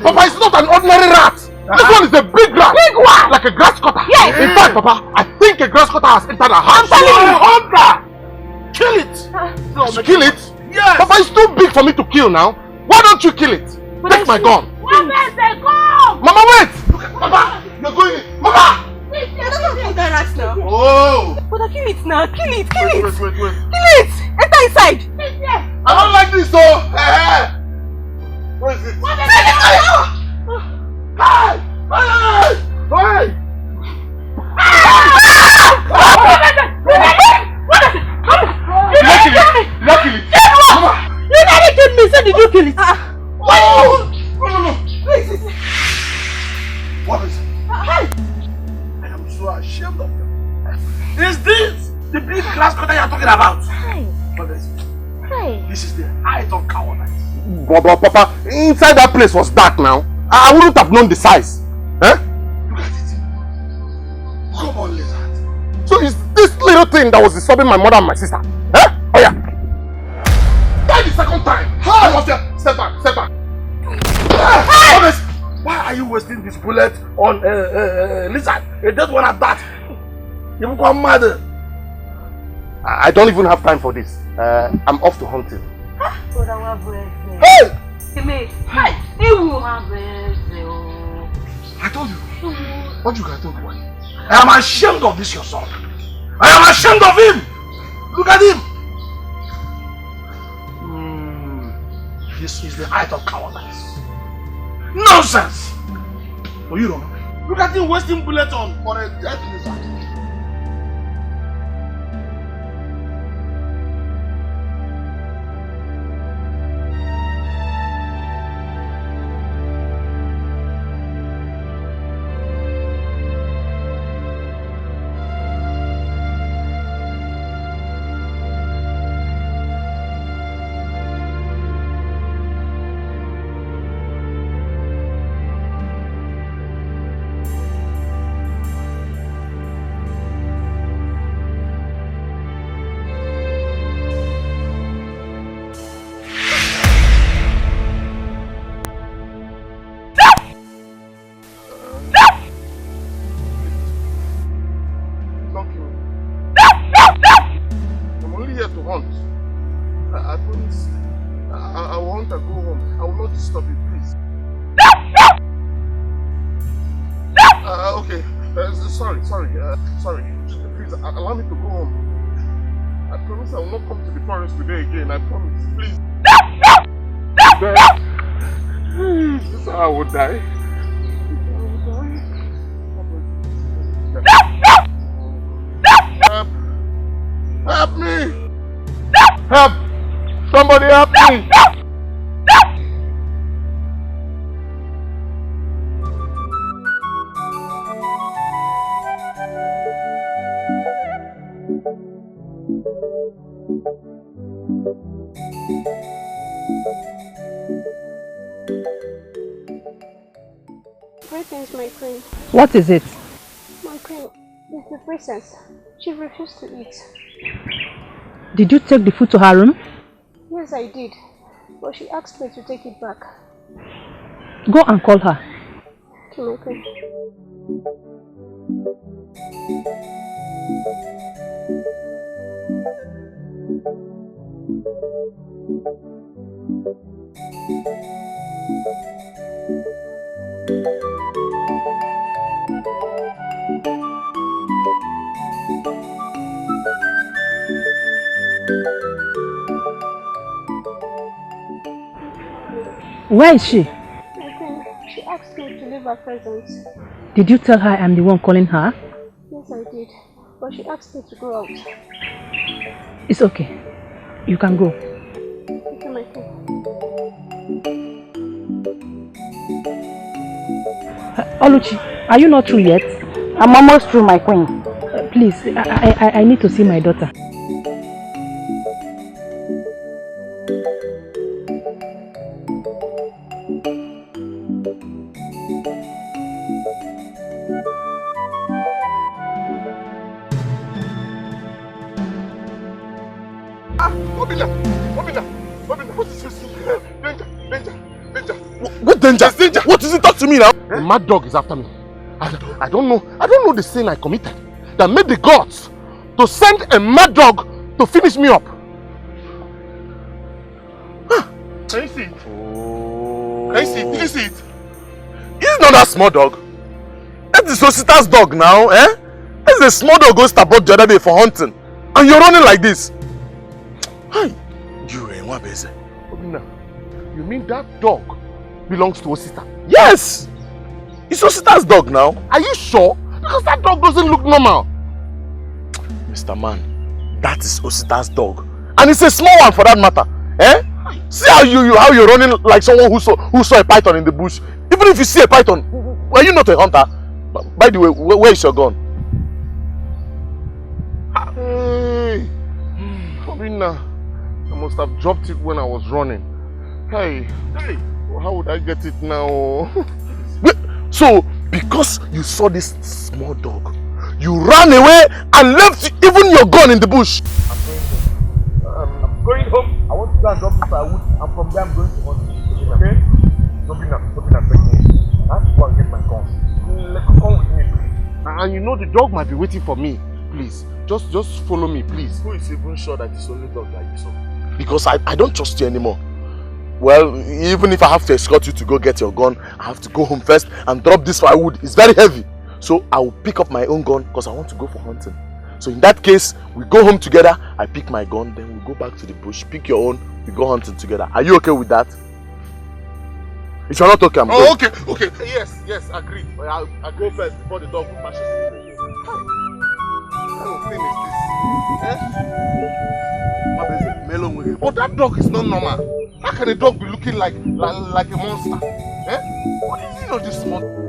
Papa, it's not an ordinary rat. This one is a big rat. Big one? Like a grass cutter. Yes. In fact, Papa, I think a grass cutter has entered our house. I'm telling you. Hunter! Kill it. Kill it? Yes. Papa, it's too big for me to kill now. Why don't you kill it? Take my gun. Where's the gun? Mama, wait! Papa, you're going in. Mama! I don't want to kill that rat now. Oh! But kill it now. Kill it. Kill it. Wait. Kill it. Enter inside. I don't like this though. Where is it? Hey! Luckily. You nearly killed me, so did you kill it? No. What is it? I am so ashamed of you. Is this the big glass cutter you are talking about? What is it? This is the height of cowardice. But Papa, inside that place was dark now. I wouldn't have known the size. Eh? Look at it. Come on, lizard. So it's this little thing that was disturbing my mother and my sister. Eh? Oh yeah. That is the second time. I was there. Step back. Honest, why are you wasting this bullet on lizard? A dead one at that. You go mad. I don't even have time for this. I'm off to hunting. Hey! I told you. What you guys told me? I am ashamed of this your son. I am ashamed of him. Look at him. This is the height of cowardice. Nonsense. Oh, you don't know. Look at him wasting bullets on for a dead lizard. Sorry. Please, allow me to go home. I promise I will not come to the forest today again. I promise. Please. This is how I would die. Help me! Help! Somebody help me! Greetings, my queen. What is it? My queen, it's the princess. She refused to eat. Did you take the food to her room? Yes, I did. But she asked me to take it back. Go and call her. Okay, my queen. Where is she? My queen, she asked me to leave her presence. Did you tell her I'm the one calling her? Yes, I did. But she asked me to go out. It's okay. You can go. Okay, my queen. Oluchi, are you not through yet? I'm almost through, my queen. Please, I need to see my daughter. What danger? Danger? What is it? Talk to me now. The mad dog is after me. I don't know the sin I committed that made the gods to send a mad dog to finish me up. Can you see it? Oh. Can you see it? Did you see it? It's not that small dog. It's the solicitor's dog now, eh? It's the small dog who started the other day for hunting. And you're running like this. Hi. You ain't one base. Obina, you mean that dog belongs to Osita? Yes! It's Osita's dog now. Are you sure? Because that dog doesn't look normal. Mr. Man, that is Osita's dog. And it's a small one for that matter. Eh? See how you're running like someone who saw a python in the bush. Even if you see a python, are you not a hunter? By the way, where is your gun? Hey, Obina, I must have dropped it when I was running. Hey, how would I get it now? So, because you saw this small dog, you ran away and left even your gun in the bush. I'm going home. I want to go and drop this firewood, and from there I'm going to hunt. Okay? Obina, beg me. I have to go and get my gun. Come with me, please. And you know the dog might be waiting for me. Please, just follow me, please. Who is even sure that it's only dog that you saw? Because I don't trust you anymore. Well, even if I have to escort you to go get your gun, I have to go home first and drop this firewood. It's very heavy. So I will pick up my own gun because I want to go for hunting. So in that case, we go home together, I pick my gun, then we go back to the bush, pick your own, we go hunting together. Are you okay with that? If you're not okay, I'm going. Okay. Yes, agreed. I go first before the dog will mash us. What kind of thing is this? Eh? But that dog is not normal. How can a dog be looking like a monster? Eh? What is it of this monster?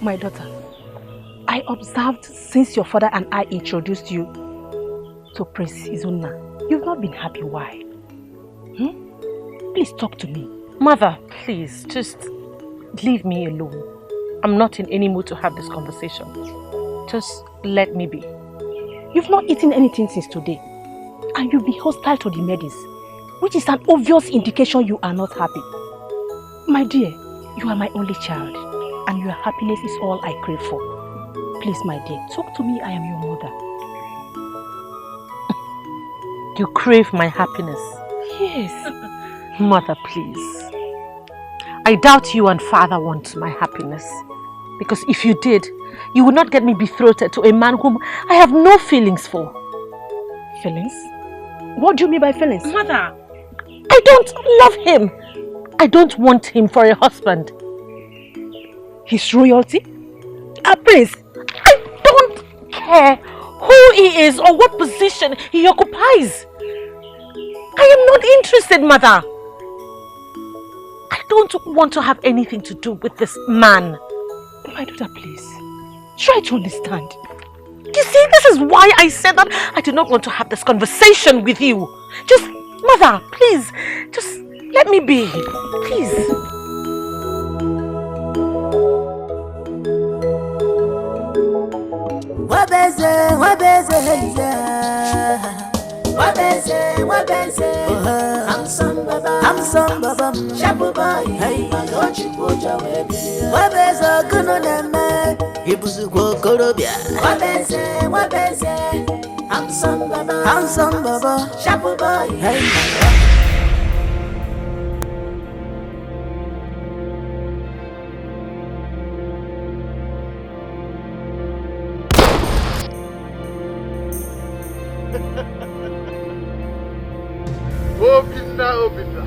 My daughter, I observed since your father and I introduced you to Prince Izuna, you've not been happy. Why? Please talk to me. Mother, please, just leave me alone. I'm not in any mood to have this conversation. Just let me be. You've not eaten anything since today, and you'll be hostile to the maidens, which is an obvious indication you are not happy. My dear, you are my only child, and your happiness is all I crave for. Please, my dear, talk to me. I am your mother. You crave my happiness? Yes. Mother, please. I doubt you and father want my happiness. Because if you did, you would not get me betrothed to a man whom I have no feelings for. Feelings? What do you mean by feelings? Mother, I don't love him. I don't want him for a husband. His royalty? Prince, I don't care who he is or what position he occupies. I am not interested, Mother. I don't want to have anything to do with this man. My daughter, please, try to understand. You see, this is why I said that I do not want to have this conversation with you. Just, Mother, please, just let me be, please. I'm some baba, shabu boy, hey, UGOCHUKWU. Wabeze kuno neme, ibuzu kwa korobia. Wabeze, I'm some baba, shabu boy, hey. Obina.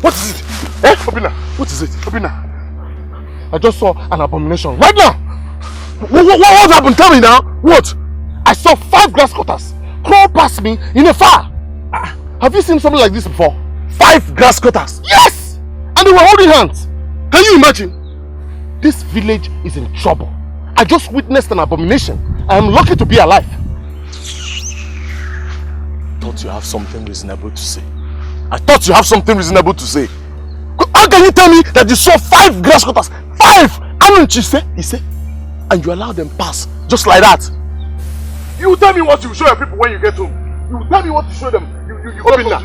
What is it? Eh? Obina, what is it? Obina, I just saw an abomination right now. What happened? Tell me now. What? I saw 5 grass cutters crawl past me in a fire. Have you seen something like this before? 5 grass cutters? Yes! And they were holding hands. Can you imagine? This village is in trouble. I just witnessed an abomination. I am lucky to be alive. Thought you have something reasonable to say. I thought you have something reasonable to say. How can you tell me that you saw 5 grass cutters? 5! Aren't you say? He said, and you allow them pass just like that. You tell me what you show your people when you get home. You tell me what to show them.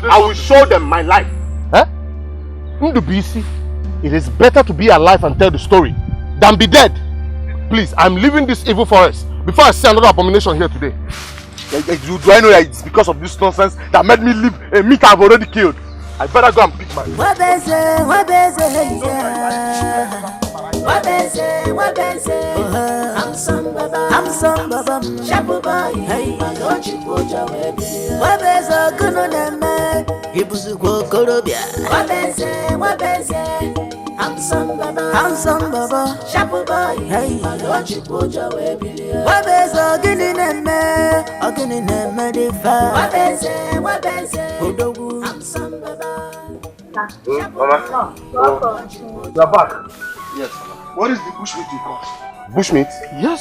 I will show them my life. Huh? Ndubisi, it is better to be alive and tell the story than be dead. Please, I'm leaving this evil forest before I see another abomination here today. Do I know that it's because of this nonsense that made me leave a meat I've already killed? I better go and pick my... I'm some baba, shabu boy, hey, I'm some baba, shabu boy, hey, Mama, you're back. Yes, Mama. What is the bushmeat you got? Bushmeat? Yes.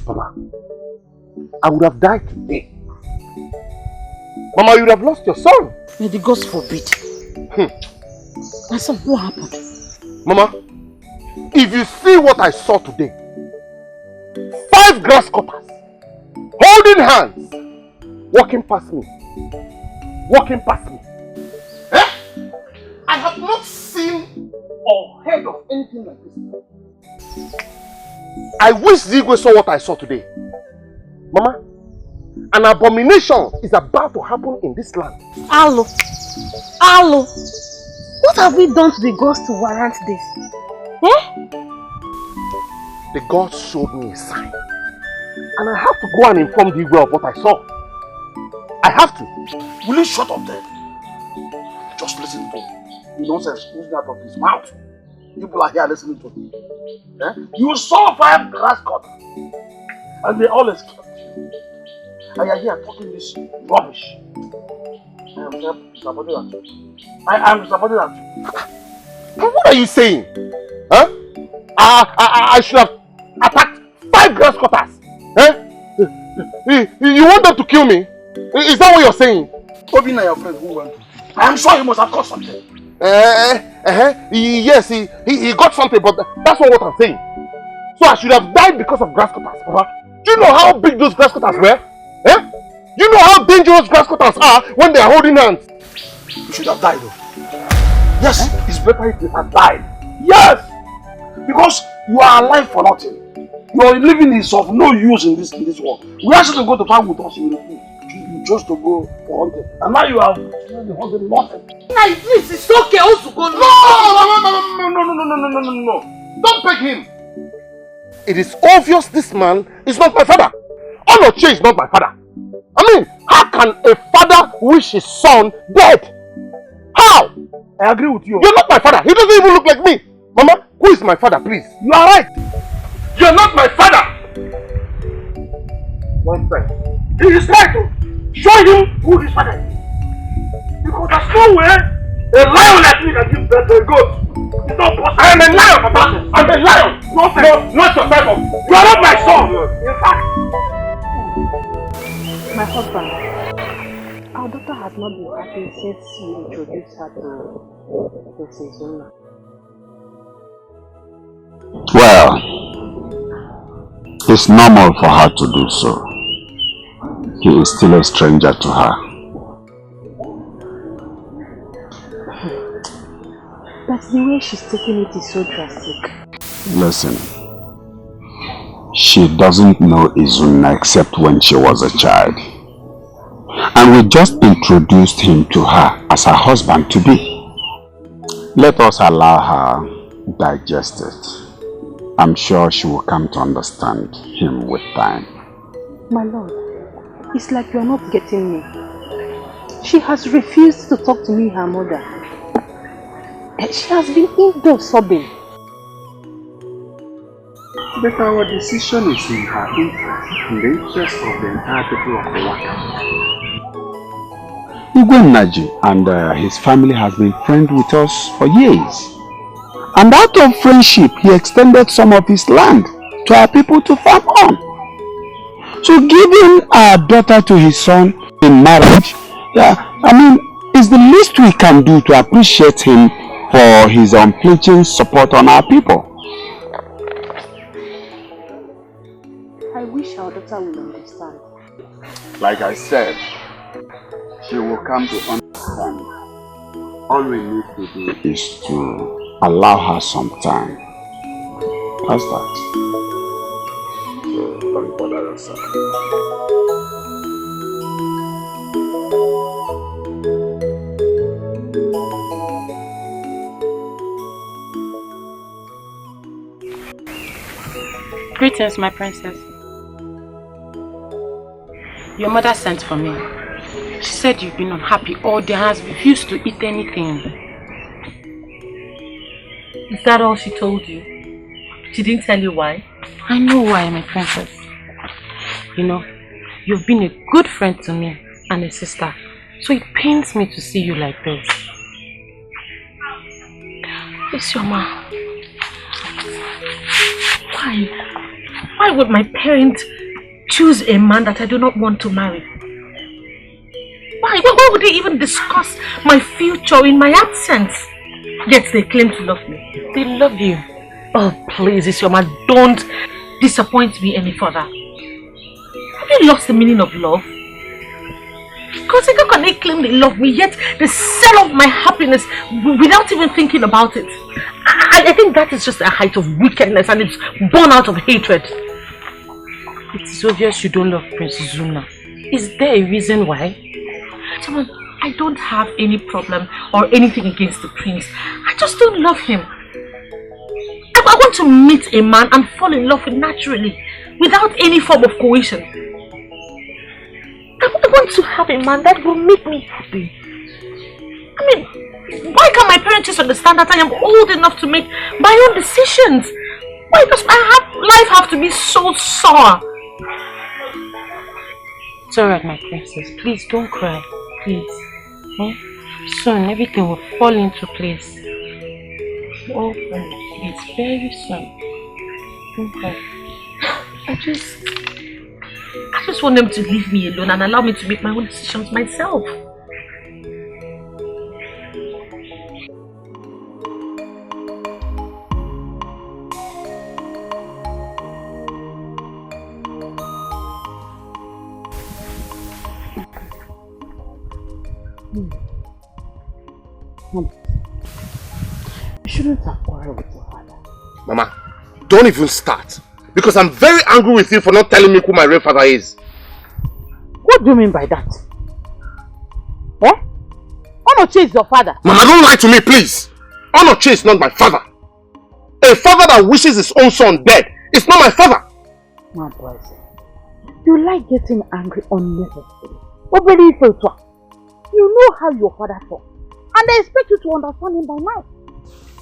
Mama, I would have died today. Mama, you would have lost your son. May the gods forbid. My son, what happened? Mama, if you see what I saw today, 5 grass cutters, holding hands, walking past me. Eh? I have not seen or heard of anything like this. I wish Zigwe saw what I saw today. Mama, an abomination is about to happen in this land. Alo, what have we done to the gods to warrant this? The gods showed me a sign. And I have to go and inform Zigwe of what I saw. I have to. Will you shut up there? Just listen to the nonsense oozing out of his mouth. People are here listening to him. Eh? You saw 5 grass cutters and they all escaped. And you're here talking this rubbish. I am disappointed at you. I am disappointed at you. What are you saying? Huh? I should have attacked 5 grass cutters. Eh? You want them to kill me? Is that what you're saying? Obina, your friend who went to... I am sure he must have got something. Yes, he got something, but that's not what I'm saying. So I should have died because of grass cutters. Do you know how big those grass cutters were? Eh? Do you know how dangerous grass cutters are when they are holding hands? You should have died though. Yes, it's better if you had died. Yes! Because you are alive for nothing. Your living is of no use in this world. We asked you to go to farm with us, you refused. You chose to go for hunting. And now you have hunted nothing. Hey, please, it's okay also go. No! Don't beg him. It is obvious this man is not my father. Onoche is not my father. I mean, how can a father wish his son dead? How? I agree with you. You're not my father. He doesn't even look like me. Mama, who is my father, please? You are right. You're not my father. One thing. He is right to show him who his father is. Because there's no way a lion like me can give birth to a goat. It's not possible. I am a lion, Papa. I'm a lion. Not your type of. You are not my son. In fact. My husband, our daughter has not been happy since you introduced her to Princess Zona. Well, it's normal for her to do so. He is still a stranger to her. But the way she's taking it is so drastic. Listen, she doesn't know Izuna except when she was a child. And we just introduced him to her as her husband-to-be. Let us allow her digest it. I'm sure she will come to understand him with time. My lord, it's like you're not getting me. She has refused to talk to me, her mother. She has been indoors sobbing. But our decision is in her interest, in the interest of the entire people of the Igwe Naji and his family has been friends with us for years. And out of friendship, he extended some of his land to our people to farm on. So giving our daughter to his son in marriage, is the least we can do to appreciate him for his unflinching support on our people. I wish our daughter will understand. Like I said, she will come to understand. All we need to do is to allow her some time. How's that? So don't bother yourself. Greetings, my princess. Your mother sent for me. She said you've been unhappy all day and has refused to eat anything. Is that all she told you? She didn't tell you why? I know why, my princess. You know, you've been a good friend to me and a sister, so it pains me to see you like this. Isioma, why would my parents choose a man that I do not want to marry? Why would they even discuss my future in my absence? Yet they claim to love me. They love you. Oh, please, Isioma, don't disappoint me any further. Have you lost the meaning of love? Because how can they claim they love me, yet they sell off my happiness without even thinking about it? I think that is just a height of wickedness, and it's born out of hatred. It is obvious you don't love Prince Zuna. Is there a reason why? Someone, I don't have any problem or anything against the prince. I just don't love him. I want to meet a man and fall in love with naturally, without any form of coercion. I want to have a man that will make me happy. I mean, why can't my parents just understand that I am old enough to make my own decisions? Why does life have to be so sour? It's alright, my princess. Please don't cry. Please. Soon everything will fall into place. Oh, it's very soon. Don't cry. I just want them to leave me alone and allow me to make my own decisions myself. You shouldn't have quarreled with your father. Mama, don't even start. Because I'm very angry with you for not telling me who my real father is. What do you mean by that? Eh? Onoche is your father. Mama, don't lie to me, please. Onoche is not my father. A father that wishes his own son dead is not my father. My boy, you like getting angry unnecessarily. You know how your father talks, and I expect you to understand him by now.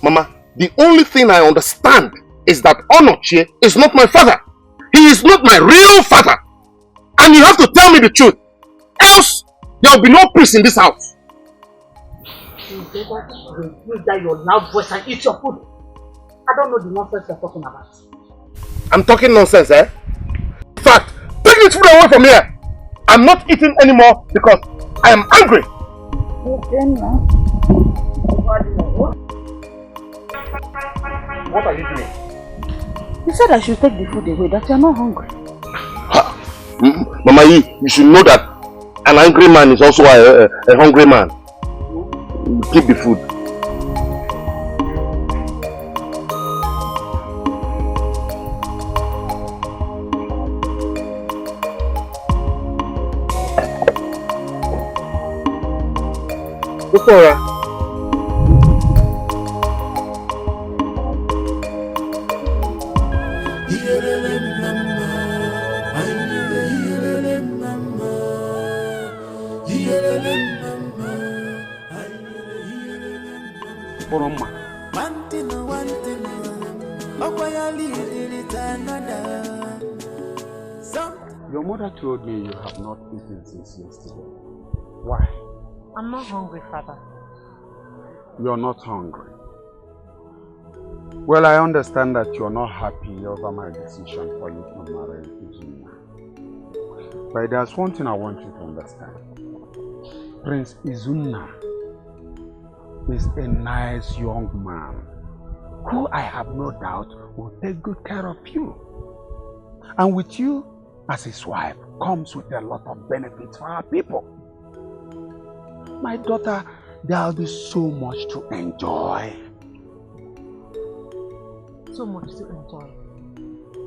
Mama, the only thing I understand is that Onoche is not my father. He is not my real father. And you have to tell me the truth. Else, there will be no peace in this house. You better reduce that your loud voice and eat your food. I don't know the nonsense you're talking about. I'm talking nonsense, eh? In fact, take this food away from here. I'm not eating anymore because I am angry. Okay, now. What are you doing? You said I should take the food away, that you're not hungry. Mama, you should know that an angry man is also a hungry man. Keep the food. Before Your mother told me you have not eaten since yesterday. Why? I'm not hungry, Father. You're not hungry. Well, I understand that you're not happy over my decision for you to marry Izunna. But there's one thing I want you to understand. Prince Izunna is a nice young man who I have no doubt will take good care of you. And with you as his wife comes with a lot of benefits for our people. My daughter, there'll be so much to enjoy. So much to enjoy.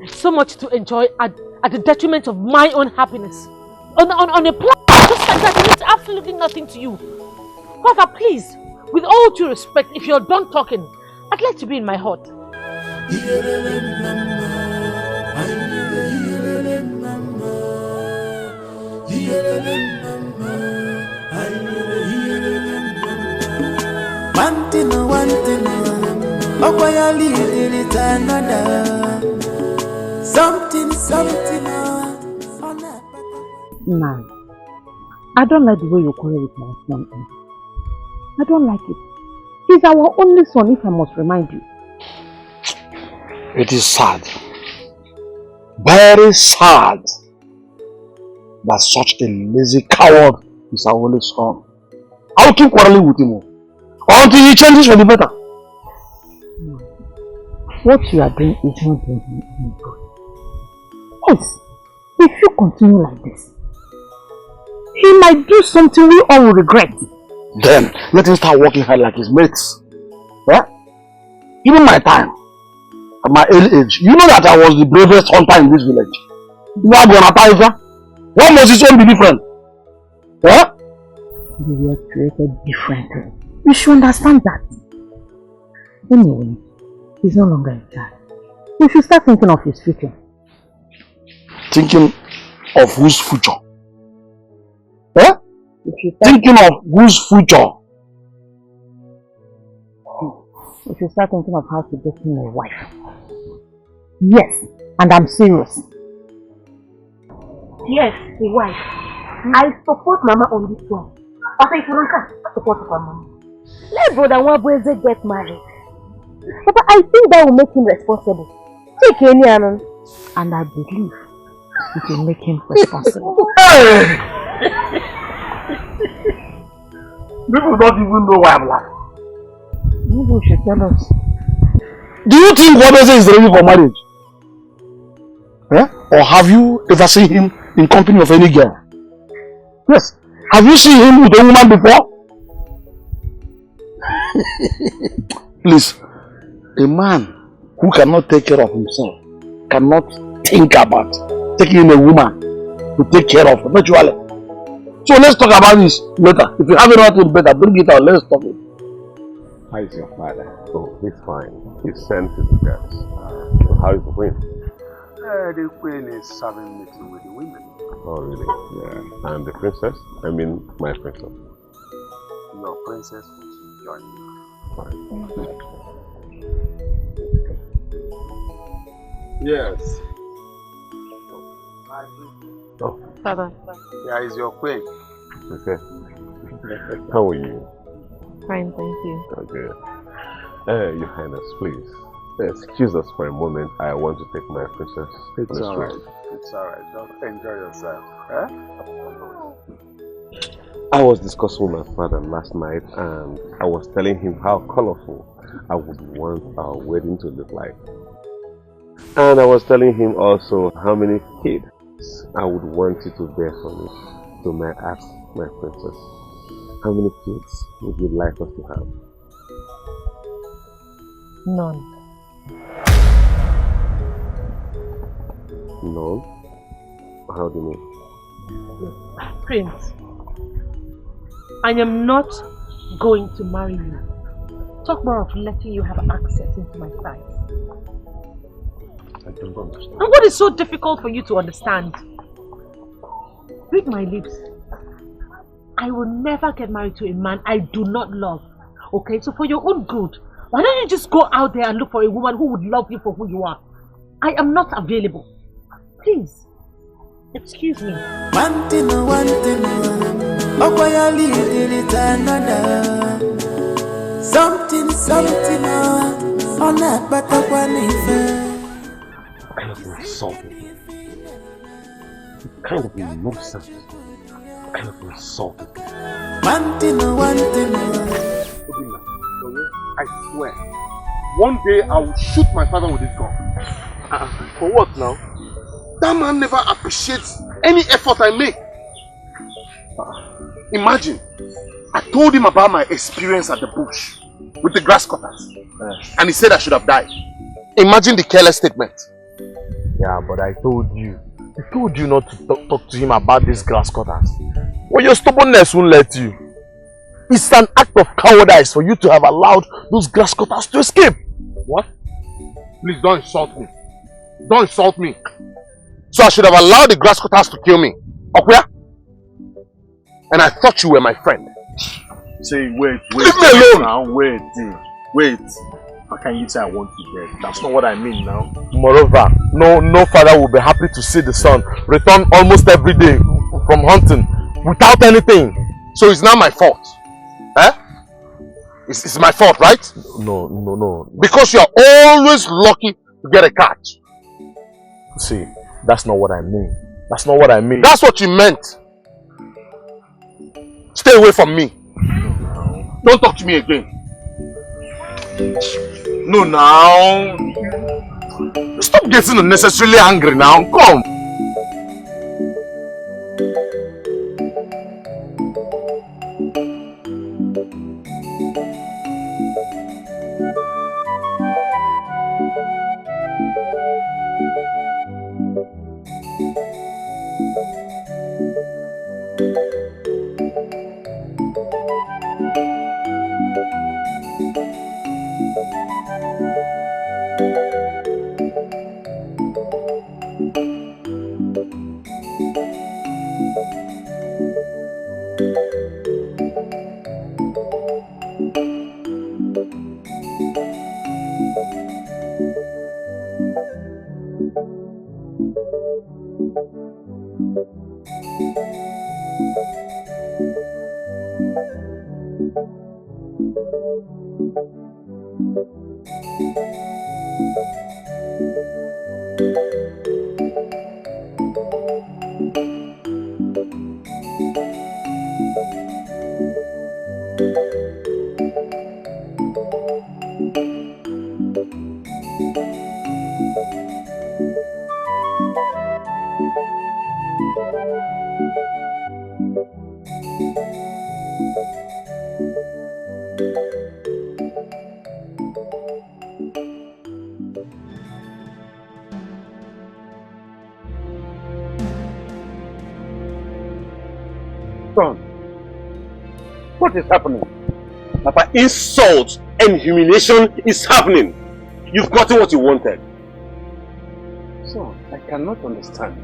So much to enjoy at the detriment of my own happiness. On a plan just like that, it means absolutely nothing to you. Father, please, with all due respect, if you're done talking, I'd like to be in my hut. Man, I don't like the way you quarrel with my son. I don't like it. He's our only son, if I must remind you. It is sad. Very sad that such a lazy coward is our only son. I'll keep quarreling with him until he changes for the better. No. What you are doing is not doing any good. Yes, if you continue like this, he might do something we all will regret. Then let him start working hard like his mates. Yeah? Even my time, at my early age, you know that I was the bravest hunter in this village. You know, I'm gonna tiger. Why must his own be different? Yeah? We were created differently. You should understand that. Anyway, he's no longer a child. You should start thinking of his future. Thinking of whose future? Eh? Thinking of whose future? You should start thinking of how to get him a wife. Yes, and I'm serious. Yes, the wife. I support Mama on this one. But if you don't have support of Mama, let brother Nwabweze get married. But I think that will make him responsible. Take any and I believe it will make him responsible. People don't even know why I'm laughing. Maybe you should tell us. Do you think Nwabweze is ready for marriage? Eh? Or have you ever seen him in company of any girl? Yes. Have you seen him with a woman before? Please, a man who cannot take care of himself cannot think about taking a woman to take care of eventually. So let's talk about this later. If you have anything better, bring it out. Let's talk it. How is your father? Oh, he's fine. He's sent his regards. How is the queen? The queen is having meeting with the women. Oh, really? Yeah. And the princess? I mean, my princess. Your princess will join you. Fine. Yes. Oh. Father. Yeah, is your queen. Okay. How are you? Fine, thank you. Okay. Your Highness, please. Excuse us for a moment. I want to take my princess. It's alright. It's alright. Just enjoy yourself. Eh? I was discussing with my father last night and I was telling him how colorful I would want our wedding to look like. And I was telling him also how many kids I would want you to bear for me. So may I ask my princess, how many kids would you like us to have? None. None? How do you mean? Prince, I am not going to marry you. Talk more of letting you have access into my sight. I don't understand. And what is so difficult for you to understand? Read my lips. I will never get married to a man I do not love okay? So for your own good, why don't you just go out there and look for a woman who would love you for who you are? I am not available. Please, excuse me. One thing, something, on that, but I kind of insulting. Kind of nonsense. Kind of insulting. One thing. I swear, one day I will shoot my father with this gun. For what now? That man never appreciates any effort I make. Imagine, I told him about my experience at the bush with the grass cutters, and he said I should have died. Imagine the careless statement. Yeah, but I told you not to talk to him about these grass cutters. Well, your stubbornness won't let you. It's an act of cowardice for you to have allowed those grass cutters to escape. What? Please don't insult me. Don't insult me. So I should have allowed the grass cutters to kill me. Okay? And I thought you were my friend. Say, wait. Leave me alone! Now, wait. How can you say I want you dead? That's not what I mean now. Moreover, no father will be happy to see the son return almost every day from hunting without anything. So it's not my fault. Eh? It's my fault, right? No. Because you're always lucky to get a catch. See, that's not what I mean. That's not what I mean. That's what you meant. Stay away from me. Don't talk to me again. No, now. Stop getting unnecessarily angry now. Come. Son, what is happening? Papa, insult and humiliation is happening. You've gotten what you wanted. Son, I cannot understand.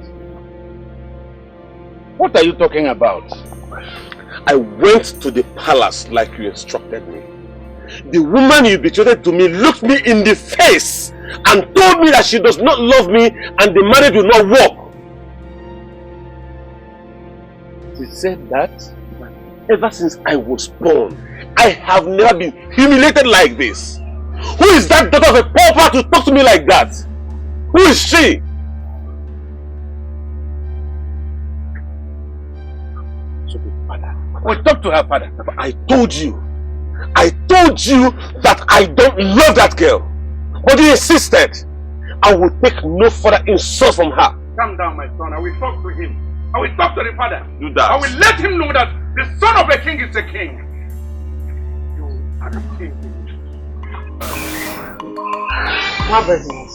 What are you talking about? I went to the palace like you instructed me. The woman you betrothed to me looked me in the face and told me that she does not love me and the marriage will not work. She said that ever since I was born, I have never been humiliated like this. Who is that daughter of a pauper to talk to me like that? Who is she? Well, talk to her, father. I told you that I don't love that girl. But you insisted. I will take no further insult from her. Calm down, my son. I will talk to him. I will talk to the father. Do that. I will let him know that the son of a king is a king. You are a king. My business.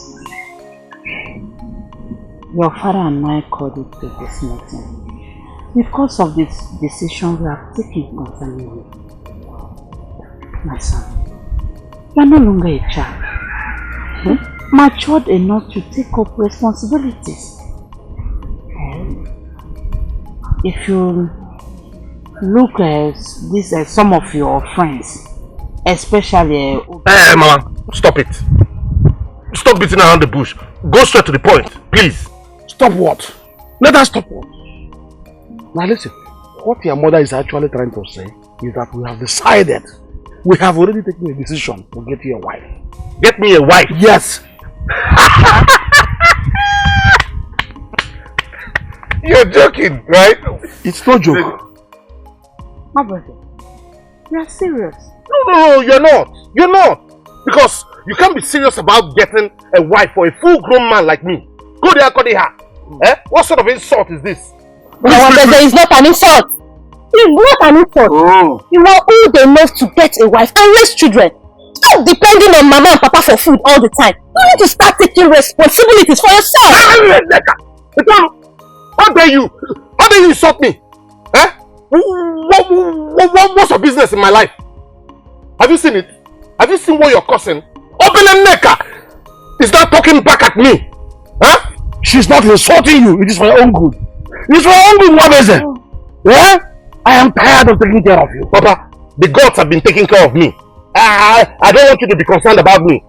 Your father and I called it to this meeting because of this decision we have taken concerning you. My son, you are no longer a child. Matured enough to take up responsibilities. If you look at some of your friends, Especially... Hey, Mama, stop it. Stop beating around the bush. Go straight to the point, please. Stop what? Let us stop what? Now listen, what your mother is actually trying to say is that we have decided, we have already taken a decision to get you a wife. Get me a wife? Yes. You're joking, right? It's no joke. My brother, you're serious. No, you're not. You're not. Because you can't be serious about getting a wife for a full-grown man like me. Go there, her. Eh? What sort of insult is this? There is not an insult. It's not an insult. Oh. You are old enough to get a wife and raise children. Stop depending on mama and papa for food all the time. You need to start taking responsibilities for yourself. How dare you? How dare you insult me? Eh? What's your business in my life? Have you seen it? Have you seen what you're causing? Open a necker! Is that talking back at me? Huh? She's not insulting you. It is for your own good. It's for your own good, what is it? Yeah? I am tired of taking care of you. Papa, the gods have been taking care of me. I don't want you to be concerned about me.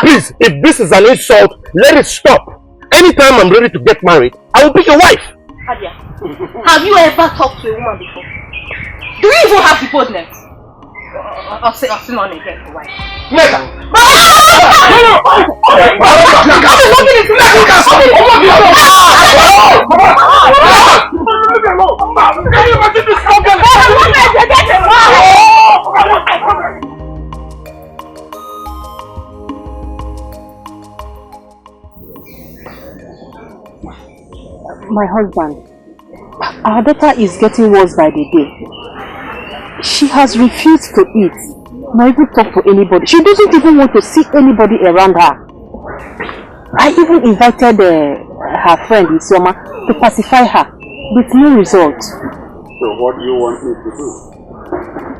Please, if this is an insult, let it stop. Anytime I'm ready to get married, I will pick a wife. Adia, have you ever talked to a woman before? Do you even have the boldness? I'll say on again for wife. Never. My husband, our daughter is getting worse by the day. She has refused to eat, not even talk to anybody. She doesn't even want to see anybody around her. I even invited her friend Isioma to pacify her, with no result. So what do you want me to do?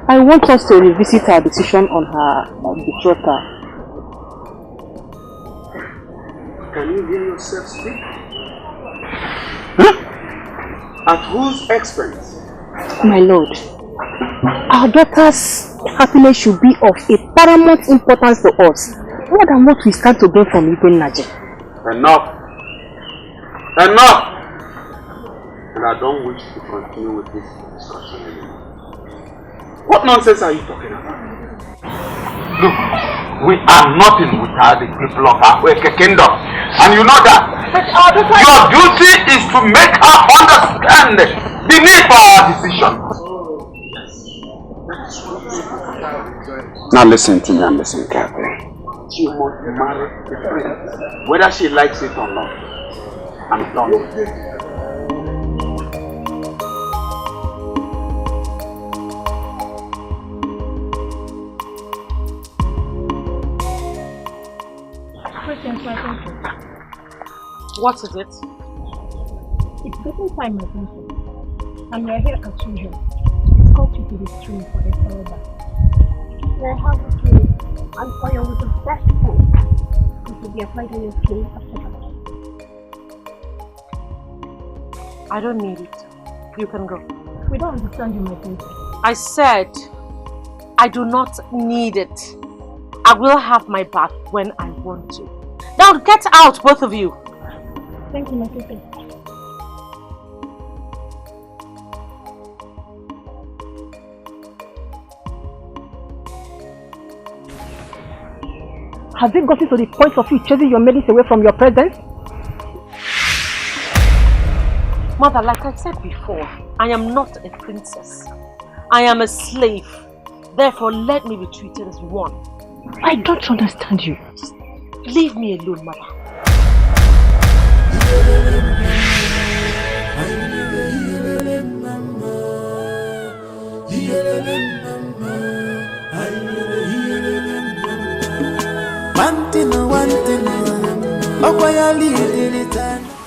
I want us to revisit our decision on her betrothal. Can you hear yourself speak? Huh? At whose expense? My lord, our daughter's happiness should be of a paramount importance to us, more than what we stand to gain from Ibn Naje. Enough! Enough! And I don't wish to continue with this discussion anymore. What nonsense are you talking about? Look, we are nothing without the people of our kingdom. And you know that. Your duty is to make her understand the need for our decision. Now listen to me and listen carefully. She must marry a prince, whether she likes it or not. I'm done with it. What is it? It's getting time, my princess. And we are here as usual. It's called you to the stream for the further. I have a dream and oil with the best food. It will be applied on your skin after that. I don't need it. You can go. We don't understand you, my princess. I said I do not need it. I will have my bath when I want to. Now get out, both of you. Thank you, my princess. Has it gotten to the point of you chasing your maidens away from your presence? Mother, like I said before, I am not a princess. I am a slave. Therefore, let me be treated as one. I don't understand you. Just leave me alone, Mother.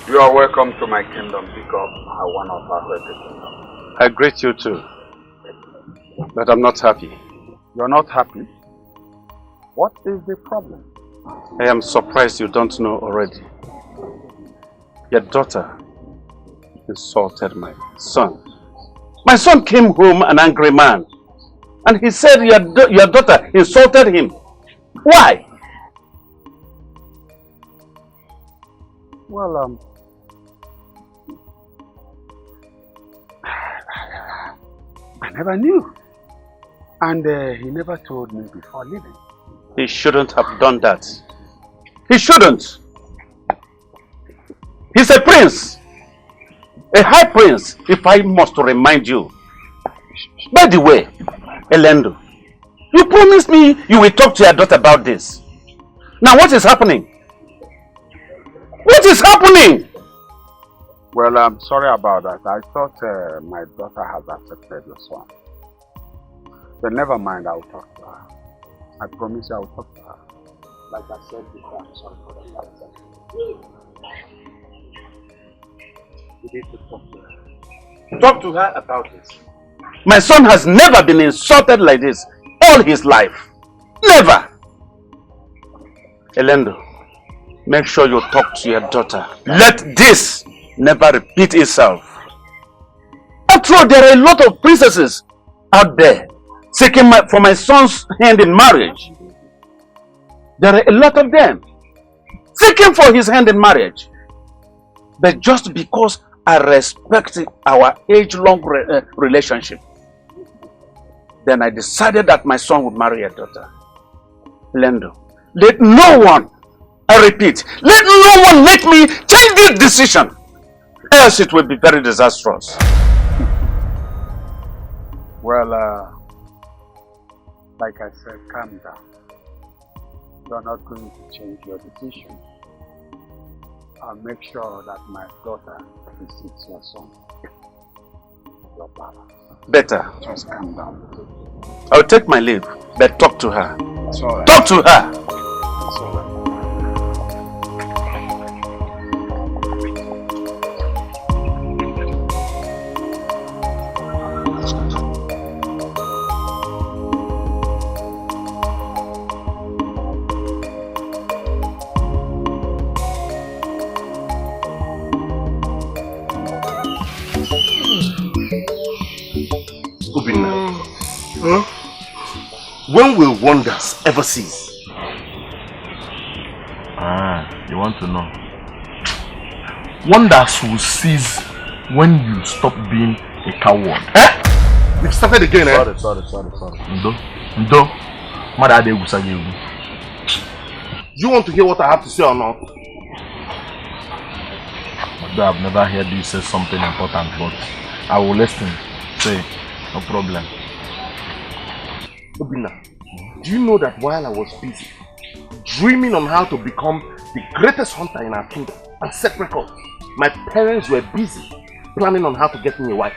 You are welcome to my kingdom because one of our representatives. I greet you too. But I'm not happy. You're not happy? What is the problem? I am surprised you don't know already. Your daughter insulted my son. My son came home an angry man. And he said your daughter insulted him. Why? Well, I never knew. And he never told me before leaving. He shouldn't have done that. He shouldn't. He's a prince. A high prince, if I must remind you. By the way, Elendo, you promised me you will talk to your daughter about this. Now what is happening? What is happening? Well, I'm sorry about that. I thought my daughter has accepted this one. But never mind, I'll talk to her. I promise you I'll talk to her. Like I said before, I'm sorry for the last time. You need to talk to her. Talk to her about this. My son has never been insulted like this all his life. Never. Elendo, make sure you talk to your daughter. Let this never repeat itself. After all, there are a lot of princesses out there seeking for my son's hand in marriage. There are a lot of them seeking for his hand in marriage. But just because I respect our age-long relationship, then I decided that my son would marry your daughter. Lendo, let no one, I repeat, let no one make me change this decision, else it will be very disastrous. Well, like I said, calm down. You're not going to change your decision. I'll make sure that my daughter visits your son, your father. Better. Just calm down. I'll take my leave, but talk to her. It's all right. Talk to her. It's all right. When will wonders ever cease? You want to know? Wonders will cease when you stop being a coward. You've started again, Sorry. Ndo. You want to hear what I have to say or not? Although I've never heard you say something important, but I will listen. Say, no problem. Obina, do you know that while I was busy dreaming on how to become the greatest hunter in our kingdom and set records, my parents were busy planning on how to get me a wife?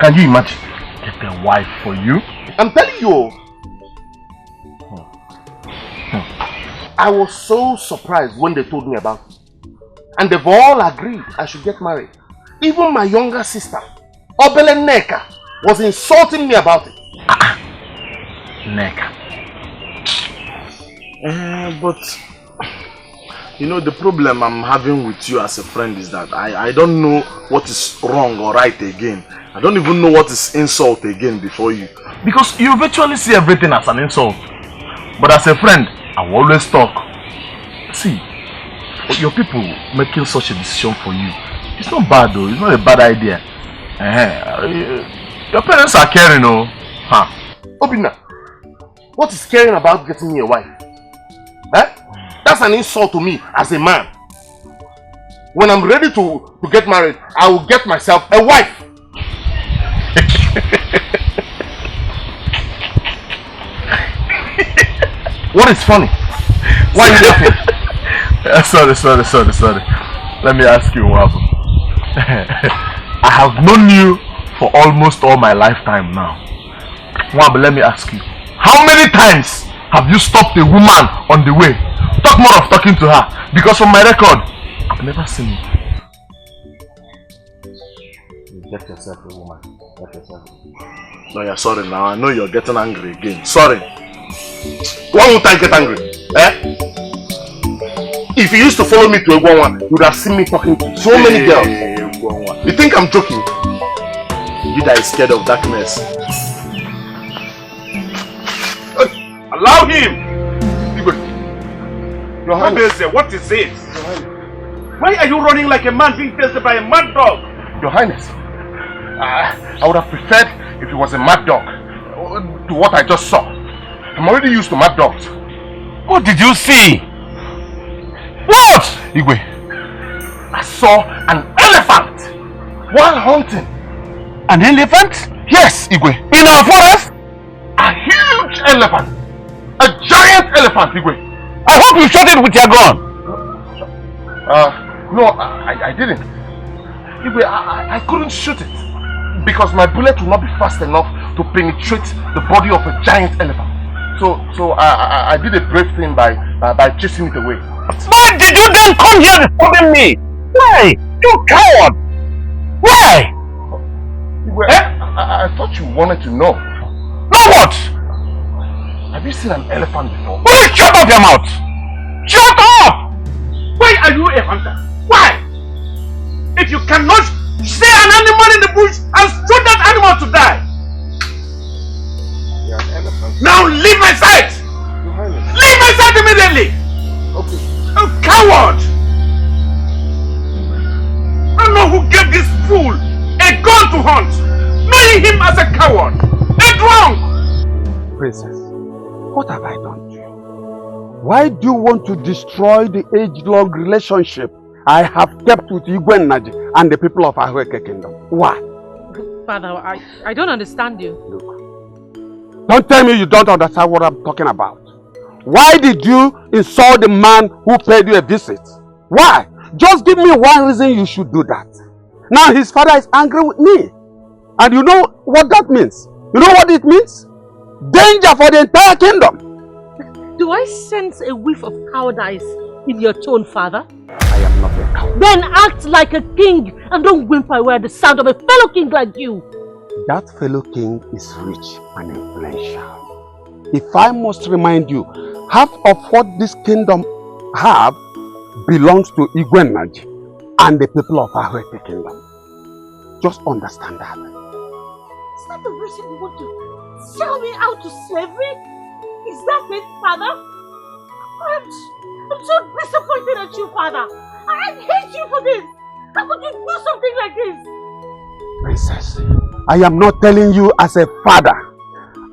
Can you imagine? Get a wife for you? I'm telling you. I was so surprised when they told me about it. And they've all agreed I should get married. Even my younger sister, Obele Neka, was insulting me about it. Neka. But you know, the problem I'm having with you as a friend is that I don't know what is wrong or right again. I don't even know what is insult again before you. Because you virtually see everything as an insult. But as a friend, I will always talk. See, your people making such a decision for you, it's not bad though, it's not a bad idea. Your parents are caring, oh. Obina, what is caring about getting me a wife? That's an insult to me as a man. When I'm ready to get married, I will get myself a wife. What is funny? Why are you laughing? Sorry. Let me ask you, Wabu. I have known you for almost all my lifetime now. Wabu, let me ask you. How many times have you stopped a woman on the way? Talk more of talking to her. Because from my record, I've never seen it. You get yourself a woman. Get yourself. No, you're sorry now. I know you're getting angry again. Sorry. Why won't I get angry? If you used to follow me to Egwonwa, you would have seen me talking to so many girls. You think I'm joking? You that is scared of darkness. Allow him! Your Highness. What is it? Why are you running like a man being tested by a mad dog? Your Highness, I would have preferred if it was a mad dog to what I just saw. I'm already used to mad dogs. What did you see? What? Igwe, I saw an elephant while hunting. An elephant? Yes, Igwe. In our forest? A huge elephant. A giant elephant, Igwe. I hope you shot it with your gun. No, I didn't. Igwe, I couldn't shoot it because my bullet would not be fast enough to penetrate the body of a giant elephant. So I did a brave thing by chasing it away. Why did you then come here disturbing me? Why? You coward! Why? Igwe, I thought you wanted to know. Know what? Have you seen an elephant before? Will you shut up your mouth? Shut up! Why are you a hunter? Why? If you cannot see an animal in the bush and shoot that animal to die. You're an elephant. Now leave my sight! Leave my sight immediately! Okay. Oh, coward! I don't know who gave this fool a gun to hunt, knowing him as a coward, a drunk! Princess, what have I done to you? Why do you want to destroy the age-long relationship I have kept with Igwe and the people of Ahweke Kingdom? Why? Father, I don't understand you. Look, don't tell me you don't understand what I'm talking about. Why did you insult the man who paid you a visit? Why? Just give me one reason you should do that. Now his father is angry with me. And you know what that means? You know what it means? Danger for the entire kingdom. Do I sense a whiff of cowardice in your tone, Father? I am not a coward. Then act like a king and don't whimper away at the sound of a fellow king like you. That fellow king is rich and influential. If I must remind you, half of what this kingdom have belongs to Igwe and the people of Ahweke Kingdom. Just understand that. Is that the reason you want to sell me out to slavery? Is that it, Father? I'm so disappointed at you, Father. I hate you for this. How could you do something like this? Princess, I am not telling you as a father.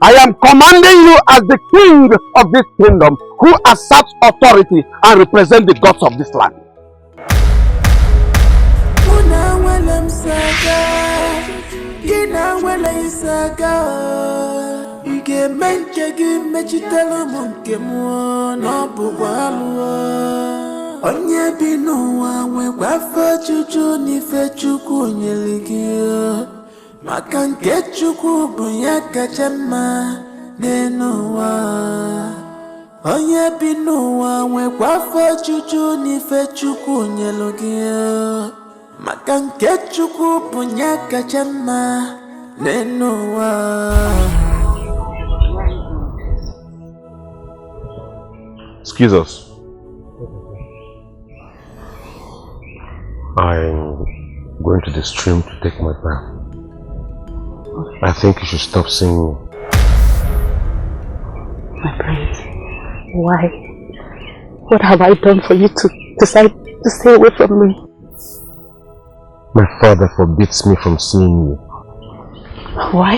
I am commanding you as the king of this kingdom who asserts authority and represents the gods of this land. Onye bi n'ụwa nwekwa afọ juju n'ife Chukwu nyere gị maka nke Chukwu bụ ya kacha mma n'elu ụwa. Onye bi n'ụwa nwekwa afọ juju n'ife Chukwu nyere gị maka nke Chukwu bụ ya kacha mma n'elu ụwa. Excuse us. I'm going to the stream to take my bath. I think you should stop seeing me. My prince, why? What have I done for you to decide to stay away from me? My father forbids me from seeing you. Why?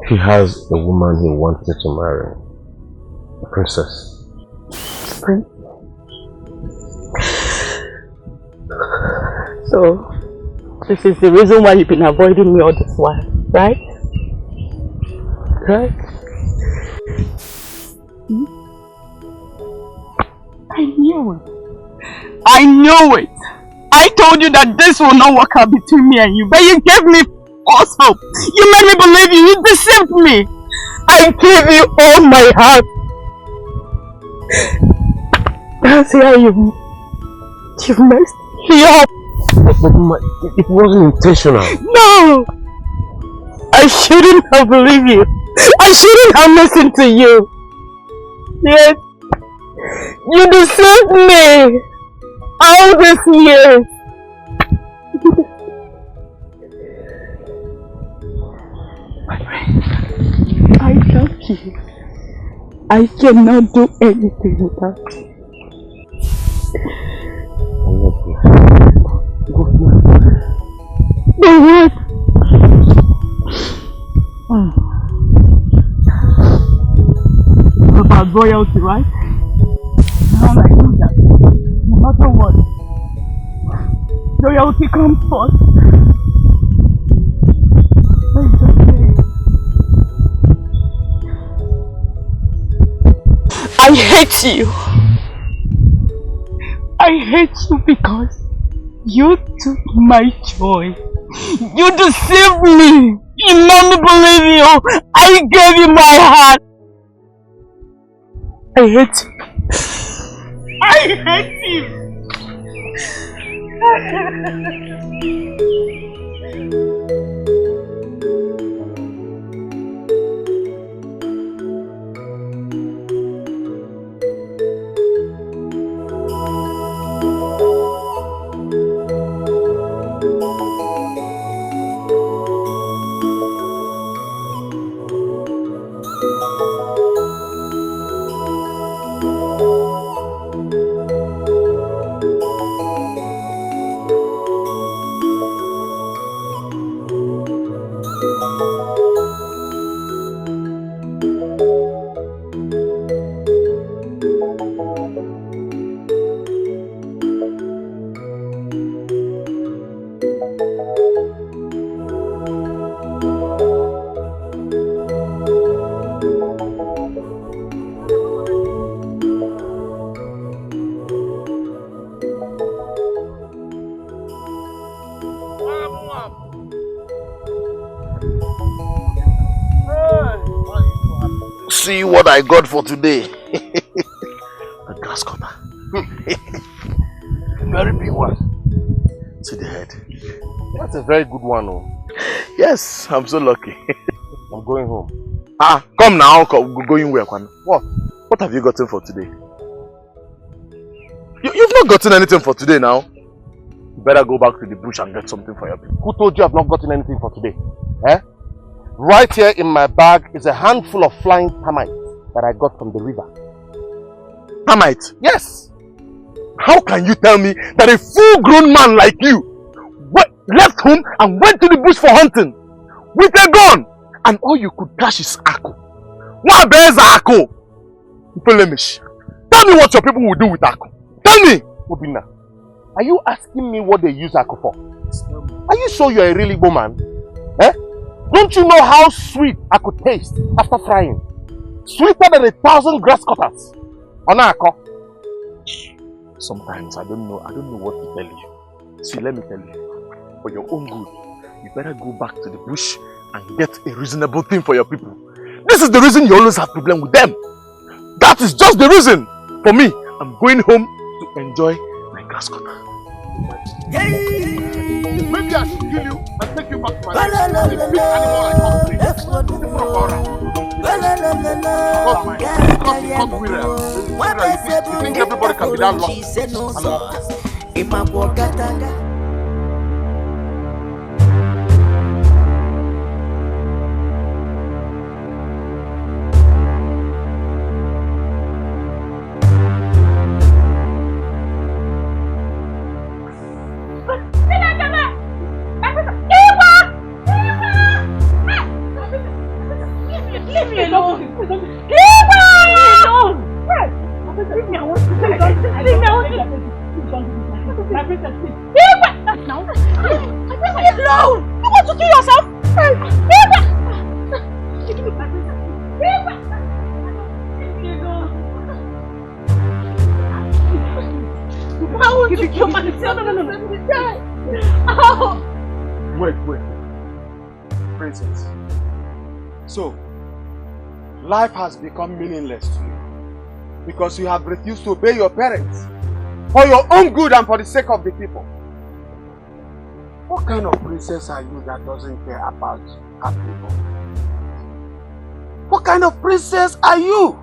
He has a woman he wants me to marry. A princess. Prince? So, this is the reason why you've been avoiding me all this while, right? Right? I knew it. I knew it. I told you that this will not work out between me and you, but you gave me false hope. You made me believe you. You deceived me. I gave you all my heart. That's how you've messed me up. But it wasn't intentional. No! I shouldn't have believed you. I shouldn't have listened to you. Yet, you deceived me all these years. My friend, I love you. I cannot do anything without you. But what? About royalty, right? Now I know that no matter what, royalty comes first. It's okay. I hate you. I hate you because you took my joy. You deceived me. You made me believe you. I gave you my heart. I hate you. I hate you. See what I got for today. A grass cutter. Very big one. See the head. That's a very good one. Oh. Yes, I'm so lucky. I'm going home. Ah, come now, going where? What? What have you gotten for today? You've not gotten anything for today now. You better go back to the bush and get something for your people. Who told you I've not gotten anything for today? Eh? Right here in my bag is a handful of flying termites that I got from the river. Termites? Yes. How can you tell me that a full-grown man like you left home and went to the bush for hunting with a gun and all you could catch is ako? What bears ako? Tell me what your people will do with ako. Tell me! Obina, are you asking me what they use ako for? Are you sure you're a really good man? Eh? Don't you know how sweet I could taste after frying? Sweeter than 1,000 grass cutters. Onako. Sometimes I don't know what to tell you. See, let me tell you. For your own good, you better go back to the bush and get a reasonable thing for your people. This is the reason you always have problem with them. That is just the reason. For me, I'm going home to enjoy my grass cutter. Maybe I should kill you and take you back to my life. A big animal like hungry. You think everybody can be that lucky? Princess. So, life has become meaningless to you because you have refused to obey your parents for your own good and for the sake of the people. What kind of princess are you that doesn't care about her people? What kind of princess are you?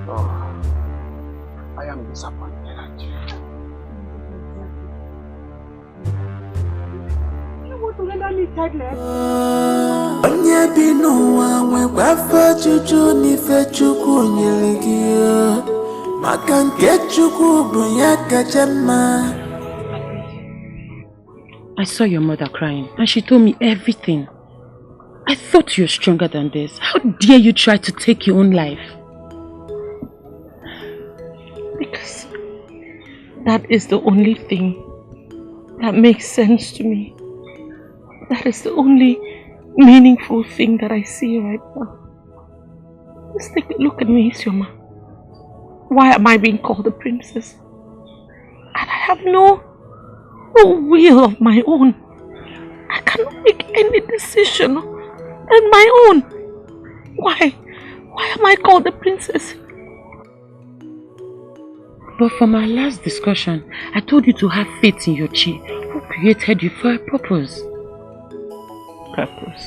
Oh, I am disappointed at you. You want to render me childless? Onye bi n'ụwa nwekwa Juju n'ife Chukwu nyere gị maka nke Chukwu bụ ya kacha mma. I saw your mother crying and she told me everything. I thought you were stronger than this. How dare you try to take your own life? Because that is the only thing that makes sense to me. That is the only meaningful thing that I see right now. Just take a look at me, Isioma. Why am I being called a princess? And I have no will of my own. I cannot make any decision on my own. Why am I called a princess? But from our last discussion, I told you to have faith in your Chi, who created you for a purpose. Purpose.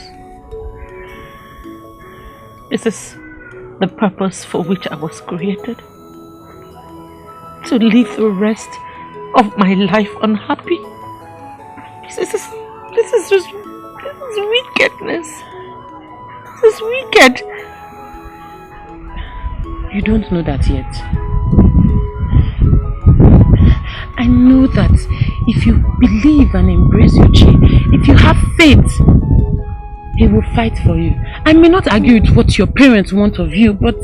Is this the purpose for which I was created? To live the rest of my life unhappy? This is wickedness. This is wicked. You don't know that yet. I know that if you believe and embrace your Chi, if you have faith, he will fight for you. I may not argue with what your parents want of you, but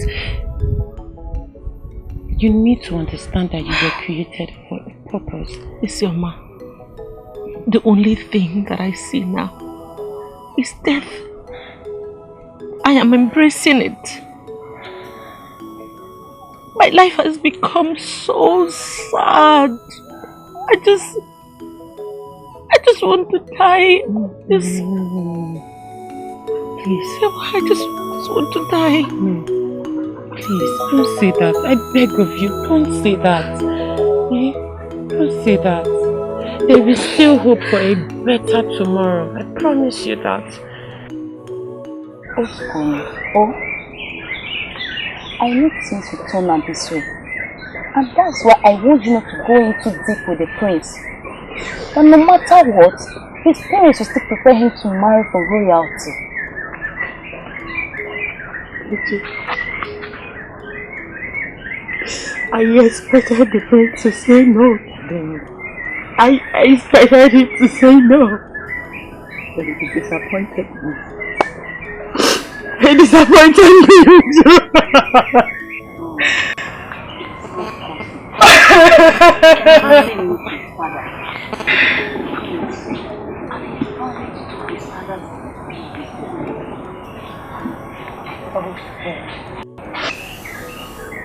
you need to understand that you were created for a purpose. Isioma, the only thing that I see now is death. I am embracing it. My life has become so sad. I just want to die. Please, I just want to die. Please, don't say that. I beg of you, don't say that. Don't say that. There is still hope for a better tomorrow. I promise you that. I need things to turn out this way. And that's why I want you not to go in too deep with the prince. But no matter what, his parents will still prepare him to marry for royalty. I expected the prince to say no. I expected him to say no. But he disappointed me. He disappointed me too.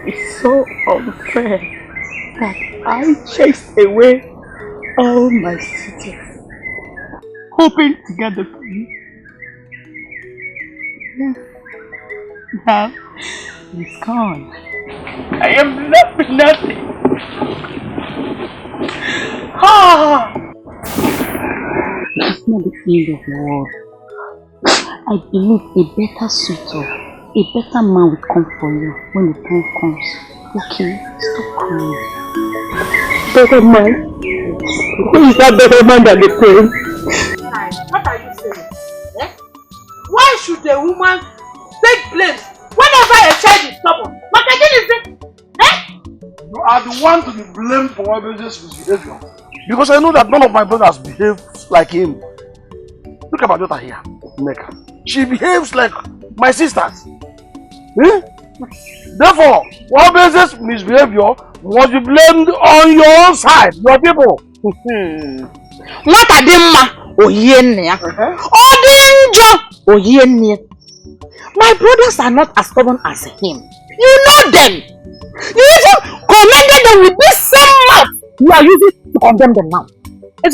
It's so unfair that I chased away all my sisters, hoping to get the prince. Now he's gone. I am left with nothing. It's not the end of the world. I believe a better suitor, a better man will come for you when the time comes. Okay, stop crying. Better man? Who is that better man than the prince? What are you saying? Eh? Why should a woman take blame whenever a child is stubborn? What again is it? Eh? You are the one to be blamed for Obeze's misbehavior. Because I know that none of my brothers behave like him. Look at my daughter here, Mecca. She behaves like my sisters. Eh? Therefore, Obeze's misbehavior must be blamed on your own side, your people. What are them? My brothers are not as stubborn as him. You know them. You even commended them with this same mouth you are using to condemn them now. I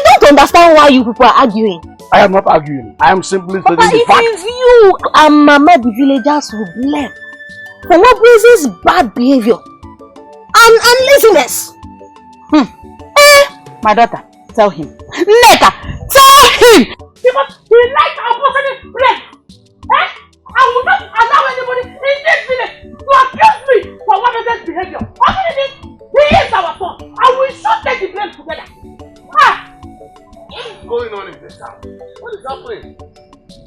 don't understand why you people are arguing. I am not arguing. I am simply stating the fact. It is you and Mama the villagers who blame for Obeze's bad behavior and laziness. My daughter, tell him. Neka, tell him! Because he likes our personal blame. Eh? I will not allow anybody in this village to accuse me for Obeze's behavior. What did he do? He is our son. I will sure take the blame together. What is happening?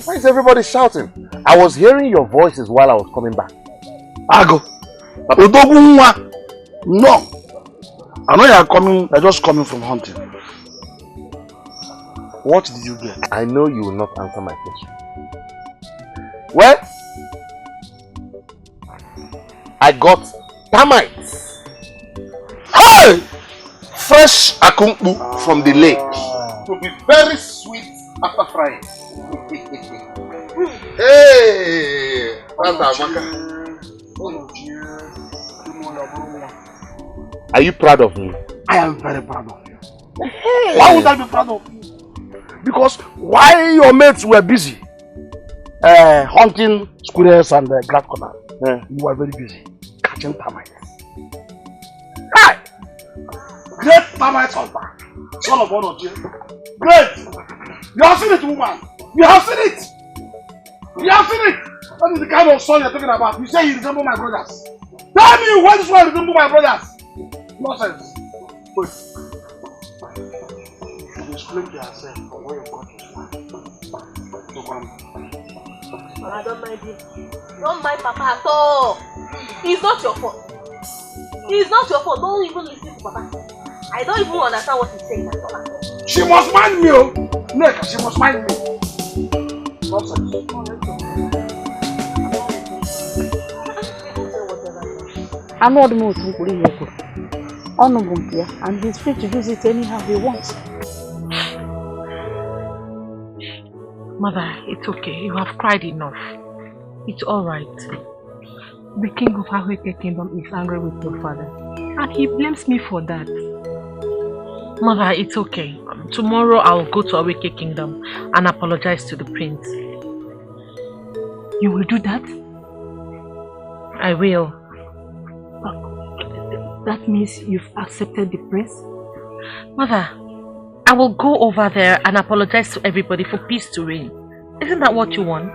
Why is everybody shouting? I was hearing your voices while I was coming back. Ago. No. I know you are coming, you're just coming from hunting. What did you get? I know you will not answer my question. Well, I got termites. Hey! Fresh akumbu from the lake. To be very sweet after frying. Hey! Are you proud of me? I am very proud of you. Hey. Why would I be proud of you? Because while your mates were busy hunting squirrels and grasshoppers, you were very busy catching termites. Hi! Great termites husband, son of one of you. Great! You have seen it, woman. You have seen it. You have seen it. That is the kind of son you're talking about. You say you resemble my brothers. Tell me why this one resemble my brothers. Nonsense. Wait. You explain to yourself where you got this one. I don't mind him. Don't mind Papa at all. It's not your fault. It's not your fault. Don't even listen to Papa. I don't even understand what he's saying at all. She must mind me, oh. Nick, she must mind me. Nonsense. I know the most people here. Honorable here, and he's free to use it anyhow he wants. Mother, it's okay. You have cried enough. It's alright. The king of Ahweke kingdom is angry with your father, and he blames me for that. Mother, it's okay. Tomorrow I'll go to Ahweke kingdom and apologize to the prince. You will do that? I will. That means you've accepted the prince? Mother, I will go over there and apologize to everybody for peace to reign. Isn't that what you want?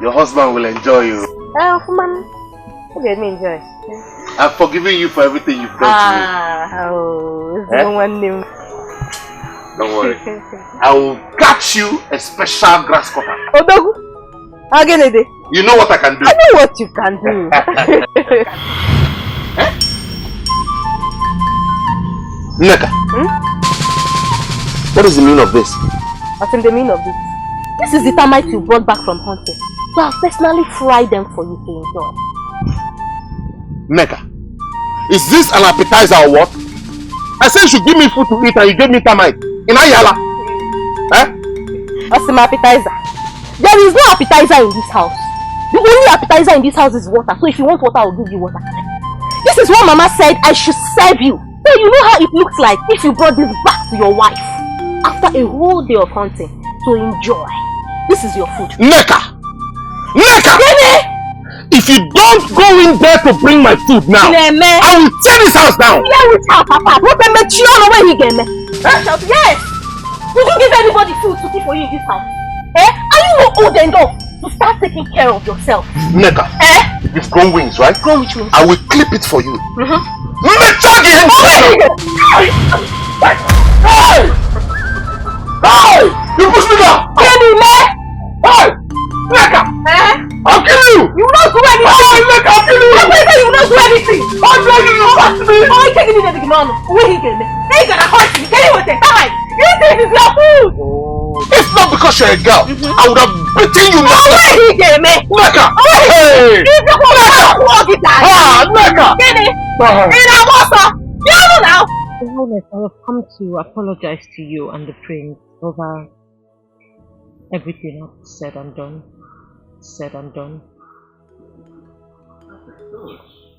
Your husband will enjoy you. Man, what do you mean, enjoy? I've forgiven you for everything you've done to me. One name. Don't worry. I will catch you a special grass cutter. Odogu, again, you know what I can do. I know what you can do. Neka, what is the meaning of this? What's in the meaning of this? This is the termite you brought back from hunting. So I've personally fried them for you to enjoy. Neka, is this an appetizer or what? I said you should give me food to eat and you gave me termite. In Ayala? What's my appetizer? There is no appetizer in this house. The only appetizer in this house is water. So if you want water, I'll give you water. This is what Mama said I should serve you. So you know how it looks like if you brought this back to your wife after a whole day of hunting to enjoy. This is your food. Neka! Neka! If you don't go in there to bring my food now, I will tear this house down! Yes! Did you give anybody food to keep for you in this house? Are you not old enough to start taking care of yourself? Neka, you've grown wings, right? Grown which wings? I will clip it for you. Hey! Hey! You push me down! Kill me, man! Hey! Neka! I'll kill you! You will not do anything! Hey, Neka, I'll kill you! I'm going to say you will not do anything! How dare you touch me? Oh, you taking me to the man. Where he get me? They gonna hurt me. Tell you what they die! You think it's your food! If not because you're a girl, I would have beaten you myself! Where he get me? Neka! Hey! Neka! Neka! Get it? In a water! You know now! Your Highness, I have come to apologize to you and the prince over everything I've said and done. Said and done.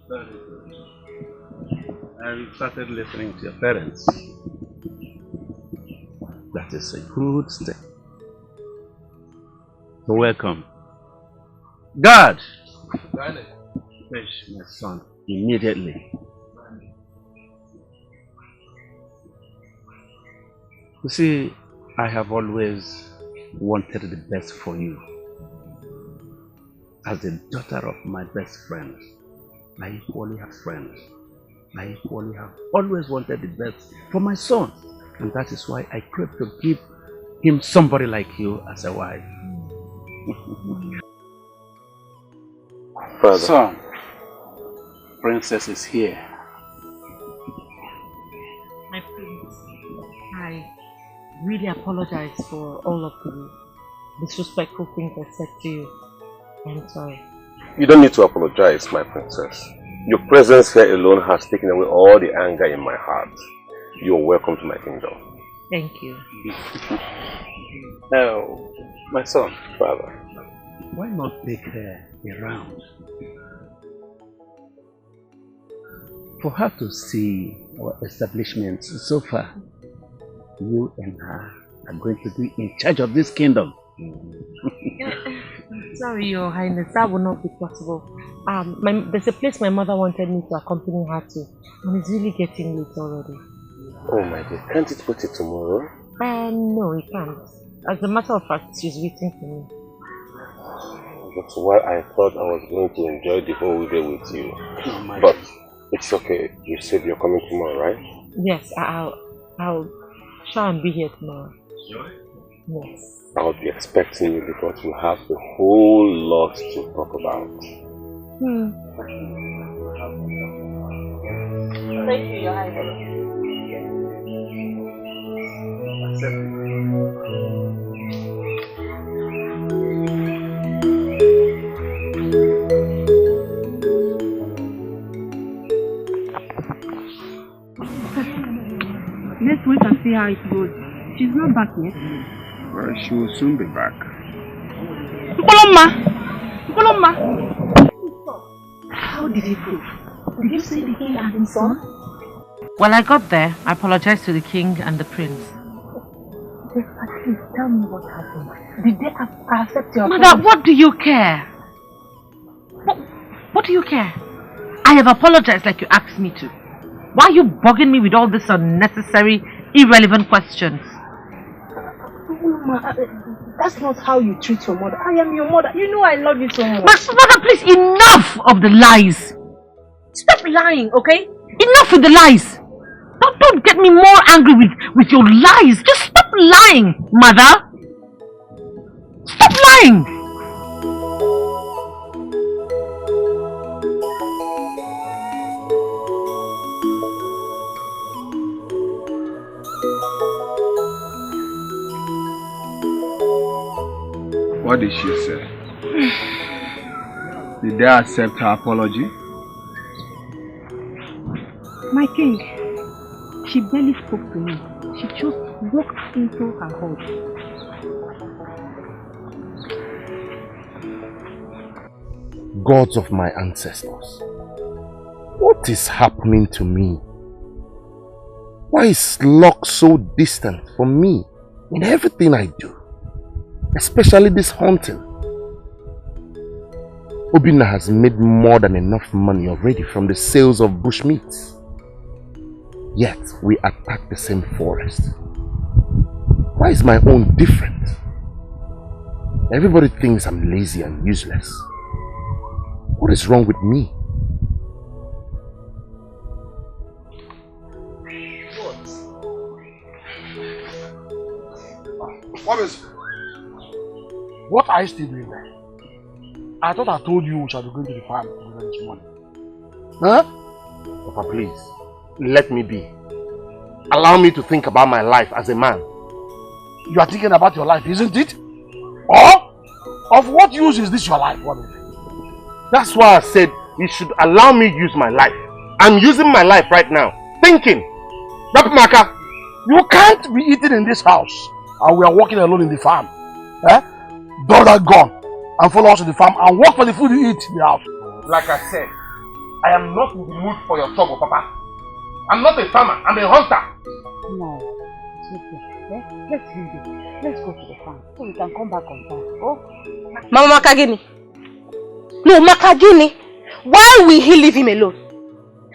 Very good. I started listening to your parents. That is a good step. So welcome. Guard! fetch my son immediately. You see, I have always wanted the best for you. As the daughter of my best friend, I equally have friends. I equally have always wanted the best for my son. And that is why I crave to give him somebody like you as a wife. Father. Son, Princess is here. My prince, I really apologize for all of the disrespectful things I said to you. I'm sorry. You don't need to apologize, my princess. Your presence here alone has taken away all the anger in my heart. You're welcome to my kingdom. Thank you. Oh, my son. Father. Why not take her around? For her to see our establishment so far, you and her are going to be in charge of this kingdom. Sorry, Your Highness, that will not be possible. There's a place my mother wanted me to accompany her to, and it's really getting late already. Oh my dear, can't it put it tomorrow? No, it can't. As a matter of fact, she's waiting for me. That's why I thought I was going to enjoy the whole day with you. Oh, but it's okay. You said you're coming tomorrow, right? Yes, I'll try and be here tomorrow. Yes. I'll be expecting you because we have a whole lot to talk about. Thank you, Your Highness. Let's wait and see how it goes. She's not back yet. Well, she will soon be back. Koloma! How did it go? Did you say the king and his son? When I got there, I apologized to the king and the prince. Yes, but please tell me what happened. Did they accept your Mother, what do you care? What do you care? I have apologized like you asked me to. Why are you bugging me with all these unnecessary, irrelevant questions? Mama, that's not how you treat your mother. I am your mother. You know I love you so much. Mother, please, enough of the lies. Stop lying, okay? Enough with the lies. Don't get me more angry with your lies. Just stop lying, Mother. Stop lying. What did she say? Did they accept her apology? My king, she barely spoke to me. She just walked into her home. Gods of my ancestors, what is happening to me? Why is luck so distant from me in everything I do? Especially this hunting. Obinna has made more than enough money already from the sales of bushmeats. Yet we attack the same forest. Why is my own different? Everybody thinks I'm lazy and useless. What is wrong with me? What is it? What are you still doing there? I thought I told you we shall be going to the farm this morning. Huh? Papa, please, let me be. Allow me to think about my life as a man. You are thinking about your life, isn't it? Or of what use is this your life? What is it? That's why I said you should allow me to use my life. I'm using my life right now, thinking. Rapmaka, you can't be eating in this house and we are walking alone in the farm. Eh? Throw that gun and follow us to the farm and work for the food you eat in the house. Like I said, I am not in the mood for your trouble, Papa. I'm not a farmer, I'm a hunter. No, it's okay. Let's leave it. Let's go to the farm so we can come back on time. Oh? Mama Makagini. No, Makagini. Why will he leave him alone?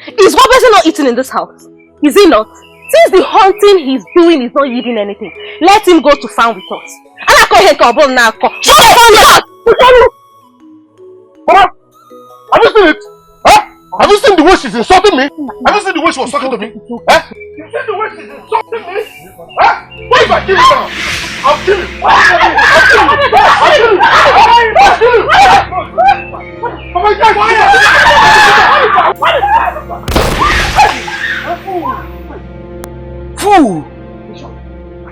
Is one person not eating in this house? Is he not? Since the hunting he's doing is not yielding anything, let him go to farm with us. Shut up! Have you seen it? Huh? Have you seen the way she's insulting me? Have you seen the way she was talking to me? Huh? You seen the way she's insulting me? Huh? What if I kill him now? I'll kill him! I'll kill him! Oh my God! Fool!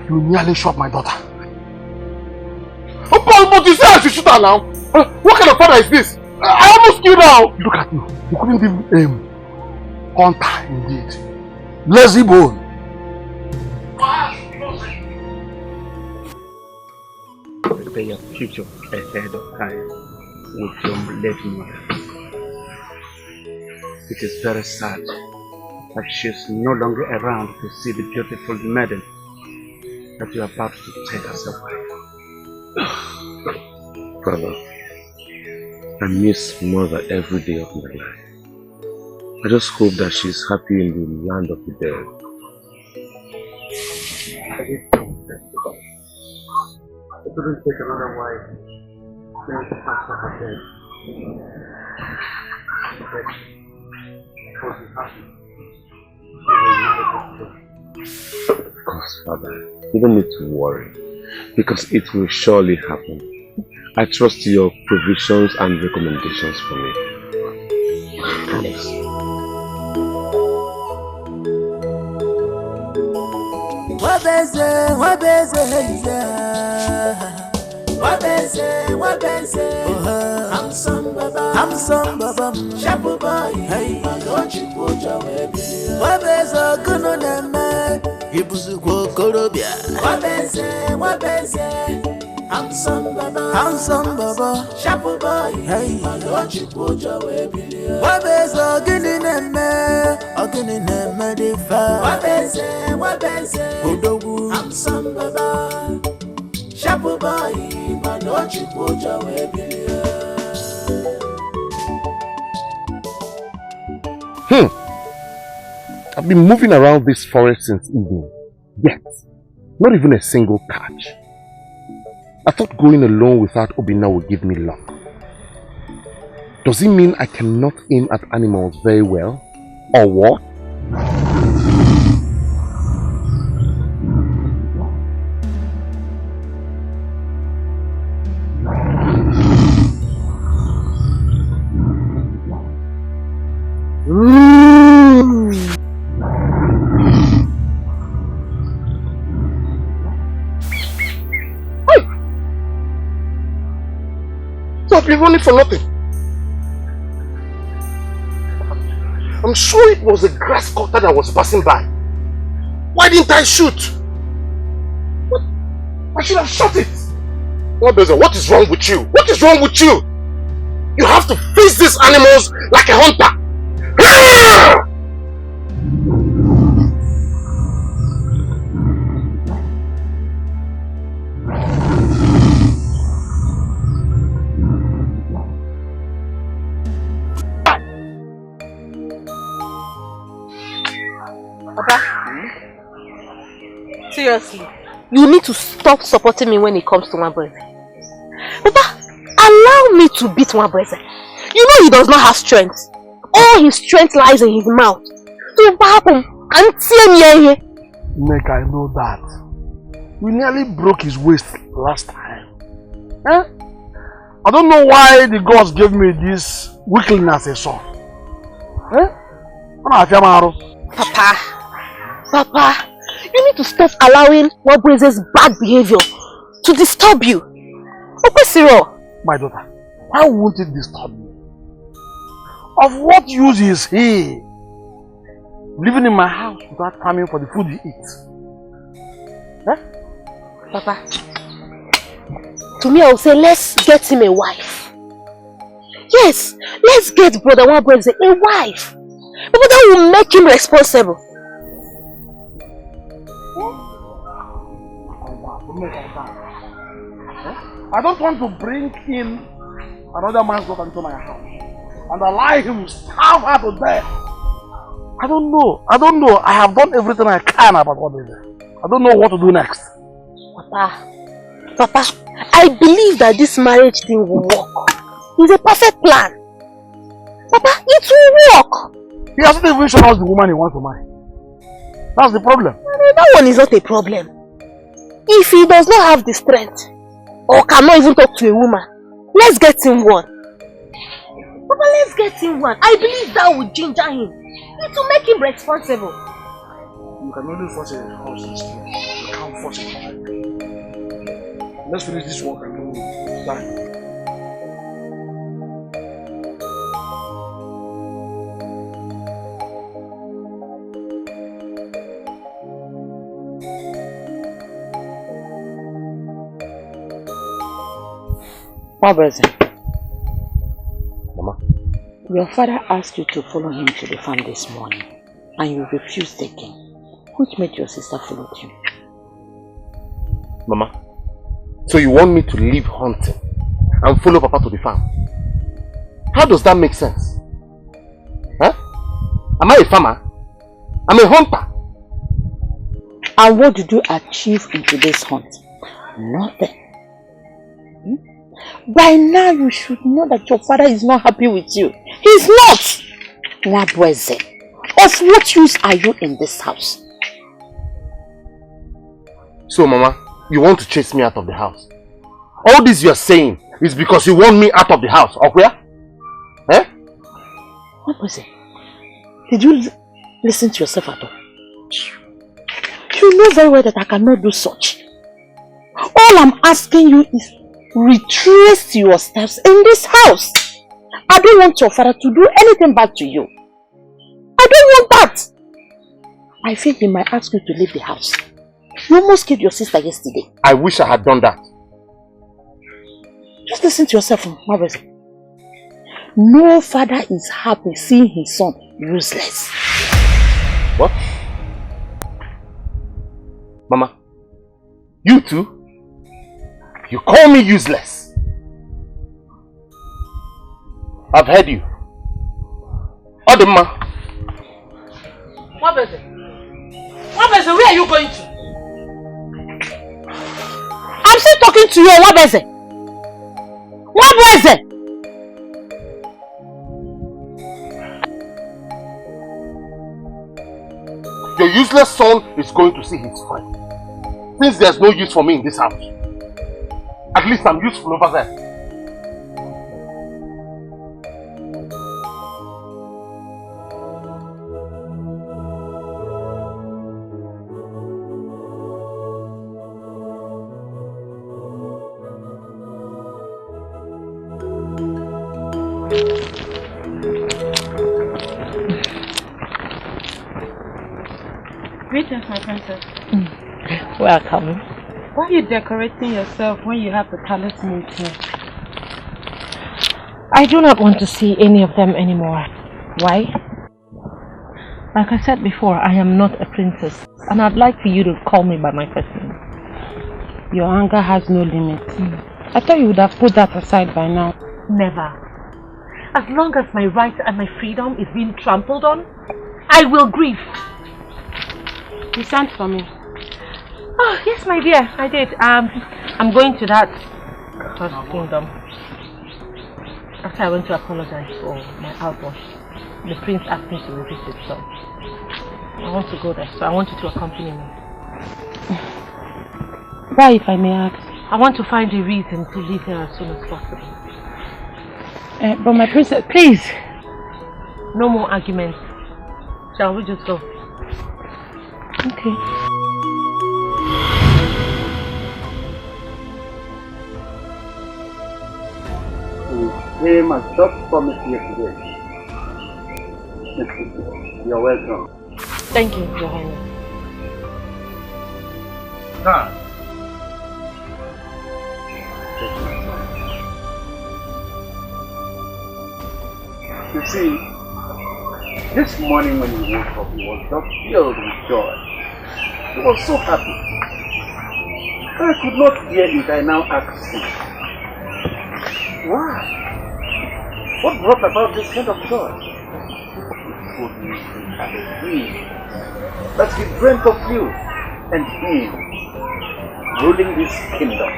You nearly shot my daughter. But you say I should shoot her now? What kind of father is this? I almost killed her! Look at you. You couldn't even aim. Hunter indeed. Lazy bone. Prepare your future ahead of time with your late mother. It is very sad that she is no longer around to see the beautiful maiden that you are about to take as a wife. Father, I miss mother every day of my life. I just hope that she's happy in the land of the dead. I couldn't take another wife. Of course, Father. You don't need to worry, because it will surely happen. I trust your provisions and recommendations for me. I promise. Handsome baba, shabu boy, hey, wabeze kuno neme, ibusu kwa korobia. Wabeze, handsome baba, shabu boy, hey, wabeze ogini neme difa. Wabeze, odogu, handsome baba, shabu boy, malochi kuja webilia. I've been moving around this forest since evening, yet not even a single catch. I thought going alone without Obina would give me luck. Does it mean I cannot aim at animals very well? Or what? I've been running for nothing. I'm sure it was a grass cutter that was passing by. Why didn't I shoot? What? I should have shot it. What is wrong with you? What is wrong with you? You have to face these animals like a hunter. Seriously, you need to stop supporting me when it comes to my brother. Papa, allow me to beat my brother. You know he does not have strength. All his strength lies in his mouth. So what happened? Nick, I know that. We nearly broke his waist last time. Eh? I don't know why the gods gave me this weakling as a son. Eh? Papa, you need to stop allowing Wabweze's bad behavior to disturb you. Okesiro. My daughter, why won't it disturb me? Of what use is he living in my house without coming for the food he eats? Eh? Papa, to me I will say let's get him a wife. Yes, let's get brother Wabweze a wife. But that will make him responsible. I don't want to bring in another man's daughter into my house. and allow him starve her to death. I don't know. I have done everything I can about all this. I don't know what to do next. Papa, I believe that this marriage thing will work. It's a perfect plan. Papa, it will work. He hasn't even shown us the woman he wants to marry. That's the problem. That one is not a problem. If he does not have the strength, or cannot even talk to a woman, let's get him one. Papa, let's get him one. I believe that will ginger him. It will make him responsible. You can only force a house in street. You can't force it. Let's finish this work and then we'll die. Mama. Your father asked you to follow him to the farm this morning, and you refused again, which made your sister follow you. Mama, so you want me to leave hunting and follow Papa to the farm? How does that make sense? Huh? Am I a farmer? I'm a hunter. And what did you achieve in today's hunt? Nothing. By now you should know that your father is not happy with you. He's not! Nabweze, of what use are you in this house? So Mama, you want to chase me out of the house? All this you're saying is because you want me out of the house, okay? Eh? Nabweze, did you listen to yourself at all? You know very well that I cannot do such. All I'm asking you is retrace your steps in this house. I don't want your father to do anything bad to you. I don't want that. I feel he might ask you to leave the house. You almost killed your sister yesterday. I wish I had done that. Just listen to yourself, Mabeze. No father is happy seeing his son useless. What? Mama, you too? You call me useless? I've heard you. Odema. Wabeze, where are you going to? I'm still talking to you, Wabeze. Wabeze! Your useless son is going to see his friend. Since there's no use for me in this house, at least I'm useful over there. Greetings, my princess. Welcome. Why are you decorating yourself when you have the palace maid here? I do not want to see any of them anymore. Why? Like I said before, I am not a princess, and I'd like for you to call me by my first name. Your anger has no limit. I thought you would have put that aside by now. Never. As long as my rights and my freedom is being trampled on, I will grieve. You sent for me. Oh, yes, my dear, I did. I'm going to that kingdom. After I went to apologize for my outburst, the prince asked me to revisit, so I want to go there. So I want you to accompany me. Why, if I may ask? I want to find a reason to leave here as soon as possible. But my princess, please. No more arguments. Shall we just go? Okay. Came as just promised yesterday. You're welcome. Thank you, Your Highness. Now, you see, this morning when he woke up, he was just filled with joy. He was so happy. I could not hear it. I now asked him, why? What brought about this kind of joy? Good music and a dream that he dreamt of you and him ruling this kingdom.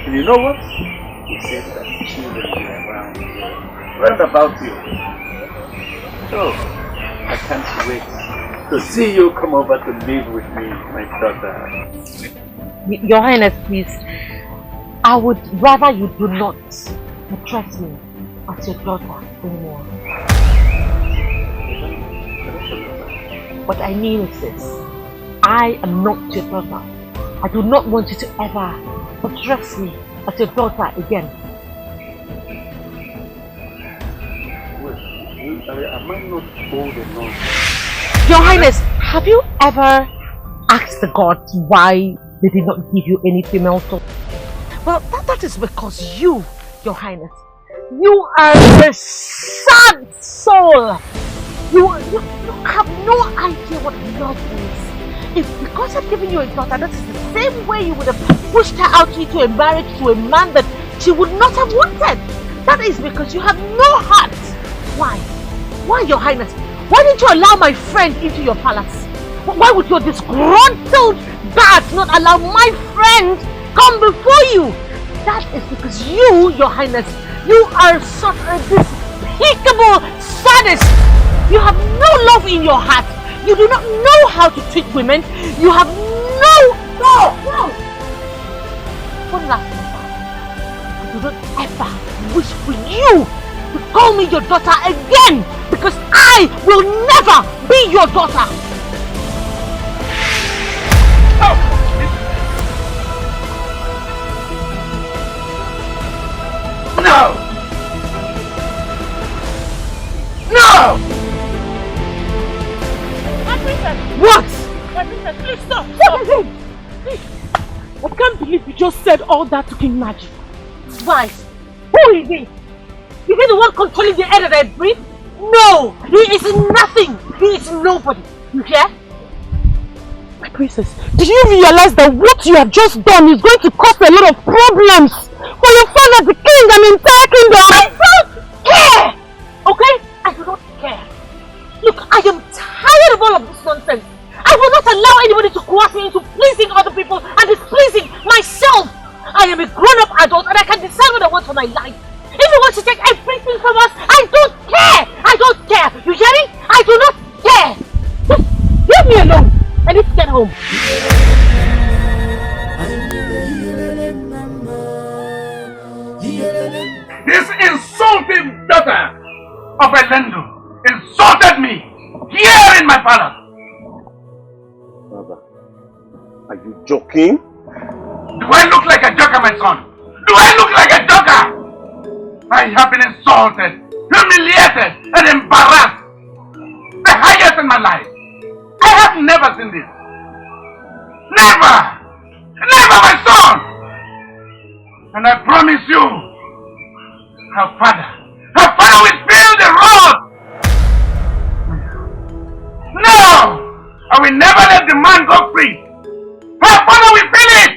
And you know what? He said that children will be around round about you. So, I can't wait to see you come over to live with me, my daughter. Your Highness, please. I would rather you do not address me as your daughter anymore. What I mean is this. I am not your daughter. I do not want you to ever address me as your daughter again. Am I not old enough? Your Highness, have you ever asked the gods why they did not give you any female soul? Well, that is because you, Your Highness, you are a sad soul. You have no idea what love is. If because I've given you a daughter, that is the same way you would have pushed her out into a marriage to a man that she would not have wanted. That is because you have no heart. Why? Why, Your Highness? Why didn't you allow my friend into your palace? Why would your disgruntled guards not allow my friend come before you? That is because you, Your Highness, you are such a despicable sadist. You have no love in your heart. You do not know how to treat women. You have no. One last thing. I do not ever wish for you to call me your daughter again, because I will never be your daughter. No! No! My princess! What? My princess, please stop! Stop! Please. I can't believe you just said all that to King Magic. Why? Who is he? Is he the one controlling the air that I breathe? No! He is nothing! He is nobody! You hear? My princess, do you realize that what you have just done is going to cause a lot of problems for your father, the king, and the entire kingdom? I don't care! Okay? I do not care. Look, I am tired of all of this nonsense. I will not allow anybody to coerce me into pleasing other people and displeasing myself. I am a grown-up adult and I can decide what I want for my life. If you want to take everything from us, I don't care! I don't care! You hear me? I do not care! Just leave me alone! I need to get home. This insulting daughter of Elendo insulted me here in my palace. Father, are you joking? Do I look like a joker, my son? Do I look like a joker? I have been insulted, humiliated, and embarrassed. The highest in my life. I have never seen this. Never! Never, my son! And I promise you, her father will feel the wrath. No! I will never let the man go free. Her father will feel it.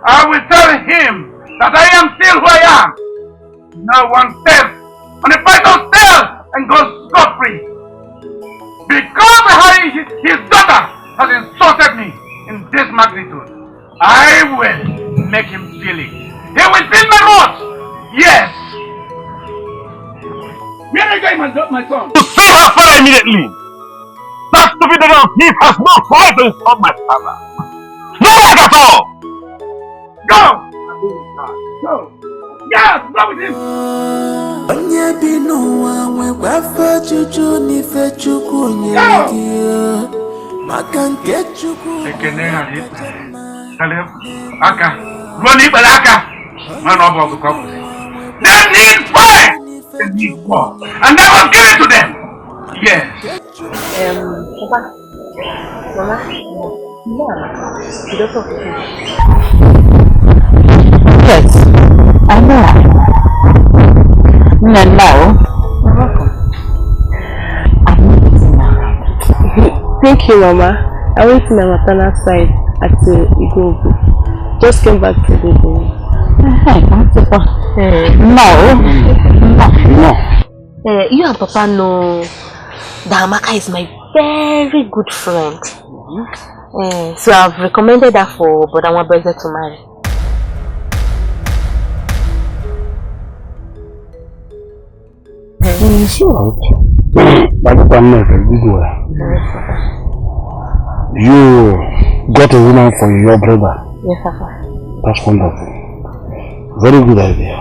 I will tell him that I am still who I am. No one steps on the python's tail and goes scot-free. Because his daughter has insulted me in this magnitude, I will make him feel it. He will feel my wrath. Yes. Where are you going, my son? To see her father immediately. That stupid little thief has no right to insult my father. No right at all. Go! Go! Yes, go with him! Onye bi n'ụwa nwekwafe Chukwu n'ife Chukwu nyere gị maka nke Chukwu. Ekene ha dị. Kaleb, aka. Ruo n'ikpere aka. Man of all the couple. They need fire! They need war. And I will give it to them! Yes. Papa. Mama. No. You don't talk to me. Yes, I know. Now, you're welcome. I'm eating now. Thank you, Mama. I went to my maternal side at the UGOCHUKWU. Just came back to the room. No. You and Papa know that Amaka is my very good friend. So I've recommended her for Brother Brother to marry. Sure. But you got a woman for your brother? Yes, Papa. That's wonderful. Very good idea.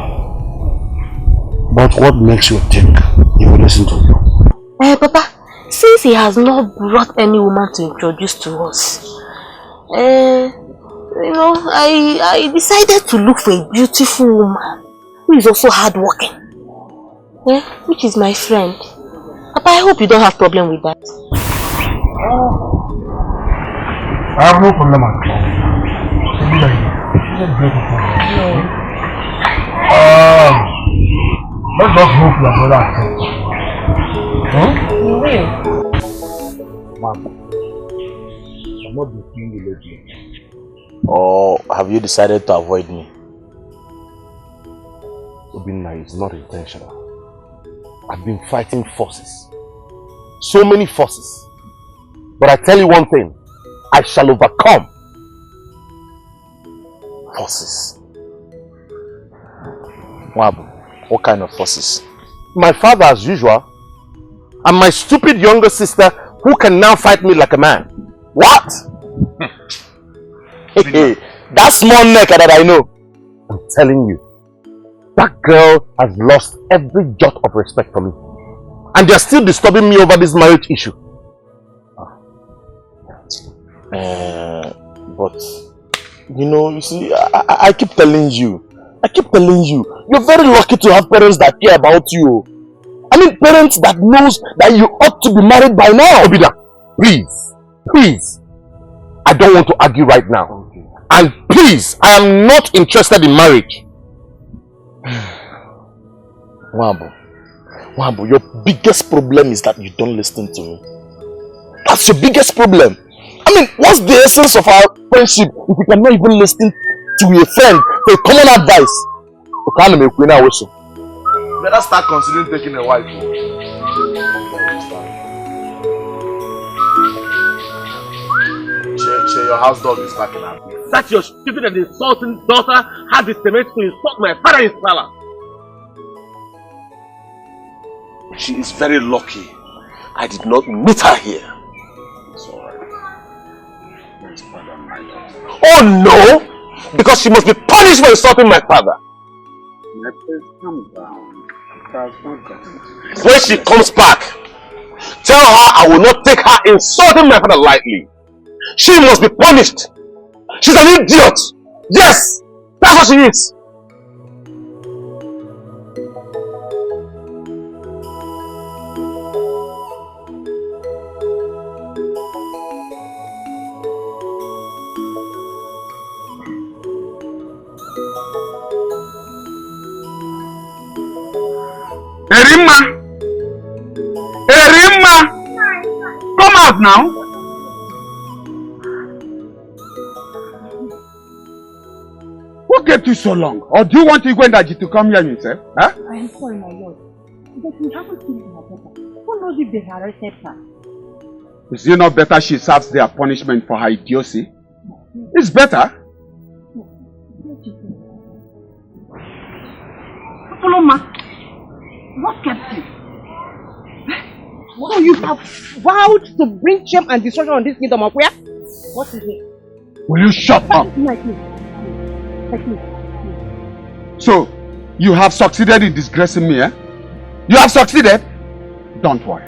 But what makes you think he will listen to you? Papa, since he has not brought any woman to introduce to us, you know, I decided to look for a beautiful woman who is also hardworking. Which is my friend. Papa, I hope you don't have problem with that. I have no problem at all. Let's just hope your brother accepts. You will. Mom, I'm not between you lately. Or have you decided to avoid me? Obinna is not intentional. I've been fighting forces. So many forces. But I tell you one thing. I shall overcome forces. Wabu, what kind of forces? My father as usual. And my stupid younger sister who can now fight me like a man. What? Hey, that small neck that I know. I'm telling you. That girl has lost every jot of respect for me. And they're still disturbing me over this marriage issue. But, you know, you see, I keep telling you. You're very lucky to have parents that care about you. I mean, parents that knows that you ought to be married by now. Obida, please. I don't want to argue right now. Okay. And please, I am not interested in marriage. Wambo, your biggest problem is that you don't listen to me. That's your biggest problem. I mean, what's the essence of our friendship if you cannot even listen to a friend for a common advice? Better start considering taking a wife. Your house dog is back in her. Such your stupid and insulting daughter had the temerity to insult my father in Salah. She is very lucky. I did not meet her here. It's alright. Oh no! Because she must be punished for insulting my father. Calm down. When she comes back, tell her I will not take her insulting my father lightly. She must be punished. She's an idiot. Yes, that's what she is. Erimma! Come out now! What kept you so long? Or do you want Igwendaji to come here himself? Huh? I am sorry, my lord. But we haven't seen her better. Who knows if they have arrested her? Is it not better she serves their punishment for her idiocy? It's better. Apoloma, what kept you? So you have vowed to bring shame and destruction on this kingdom of where? What is it? Will you shut up? So, you have succeeded in disgracing me, eh? You have succeeded? Don't worry.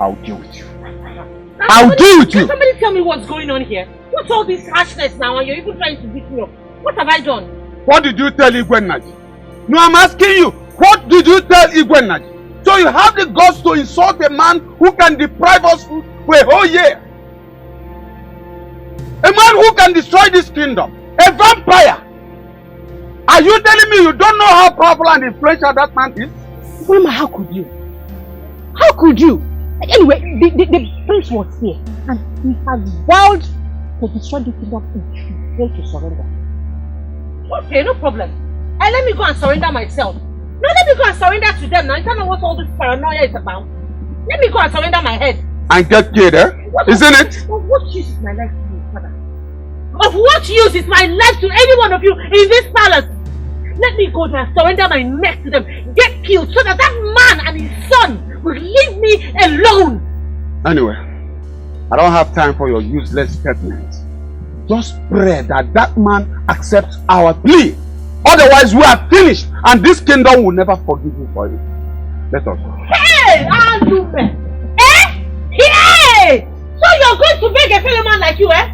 I'll deal with you. I'll deal with you! Can somebody tell me what's going on here? What's all this harshness now and you're even trying to beat me up? What have I done? What did you tell Igwennaji? No, I'm asking you. What did you tell Igwennaji? So you have the guts to insult a man who can deprive us for a whole year. A man who can destroy this kingdom. A vampire. Are you telling me you don't know how powerful and influential that man is? Grandma, how could you? How could you? Anyway, the prince was here and he has vowed to destroy the kingdom if you fail to surrender. Okay, no problem. And let me go and surrender myself. No, let me go and surrender to them now. I don't know what all this paranoia is about. Let me go and surrender my head. And get killed, eh? Isn't it? Of what use is my life to you, Father? Of what use is my life to any one of you in this palace? Let me go there and surrender my neck to them, get killed, so that man and his son will leave me alone. Anyway, I don't have time for your useless statements. Just pray that man accepts our plea. Otherwise, we are finished, and this kingdom will never forgive you for it. Let us go. Hey, Alume! Eh? Hey! So you're going to beg a fellow man like you, eh?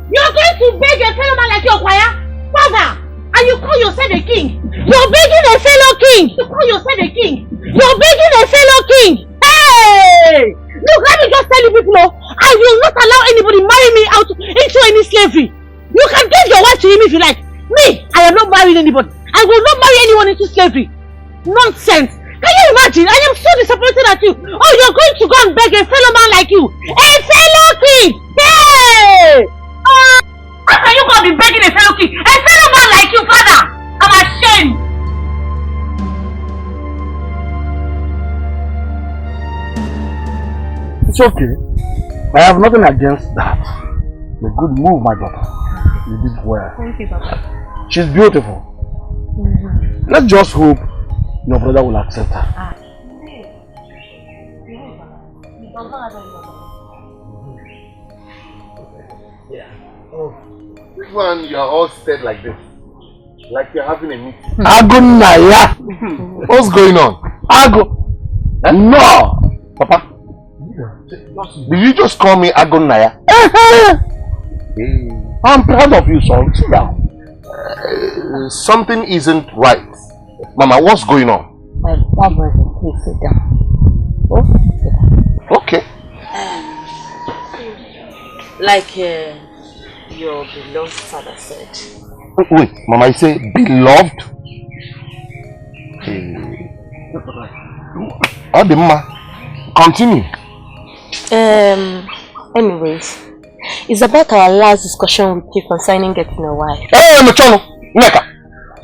You're going to beg a fellow man like you, Okwaya? Father! And you call yourself a king? You're begging a fellow king! You call yourself a king? You're begging a fellow king! Hey! Look, let me just tell you people, I will not allow anybody marry me out into any slavery. You can give your wife to him if you like. Me, I am not marrying anybody. I will not marry anyone into slavery. Nonsense. Can you imagine? I am so disappointed at you. Oh, you're going to go and beg a fellow man like you. A fellow king! Hey! How can you go and be begging a fellow king? A fellow man like you, Father! I'm ashamed. It's okay. I have nothing against that. A good move, my daughter. You did well. Thank you, Papa. She's beautiful. Let's just hope your brother will accept her. Yeah. Oh, this one, you are all stared like this. Like you're having a meeting. Agunaya! What's going on? Ago! No! Papa? Did you just call me Agunaya? I'm proud of you, son. Sit down. Something isn't right. Mama, what's going on? Please sit down. Oh, okay. Like your beloved father said. Wait, Mama, you say beloved? Continue. Anyways, it's about our last discussion with you concerning getting a wife. Hey, Machano, Neka,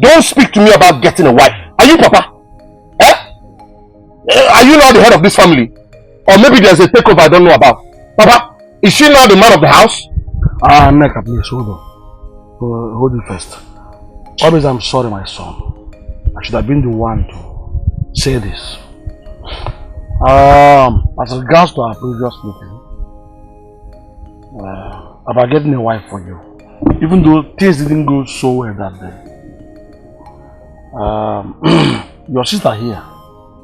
don't speak to me about getting a wife. Are you Papa? Are you not the head of this family? Or maybe there's a takeover I don't know about. Papa, is she not the man of the house? Neka, please, hold on. Hold it first. Always, I'm sorry, my son. I should have been the one to say this. As regards to our previous meeting, about getting a wife for you, even though things didn't go so well that day, your sister here,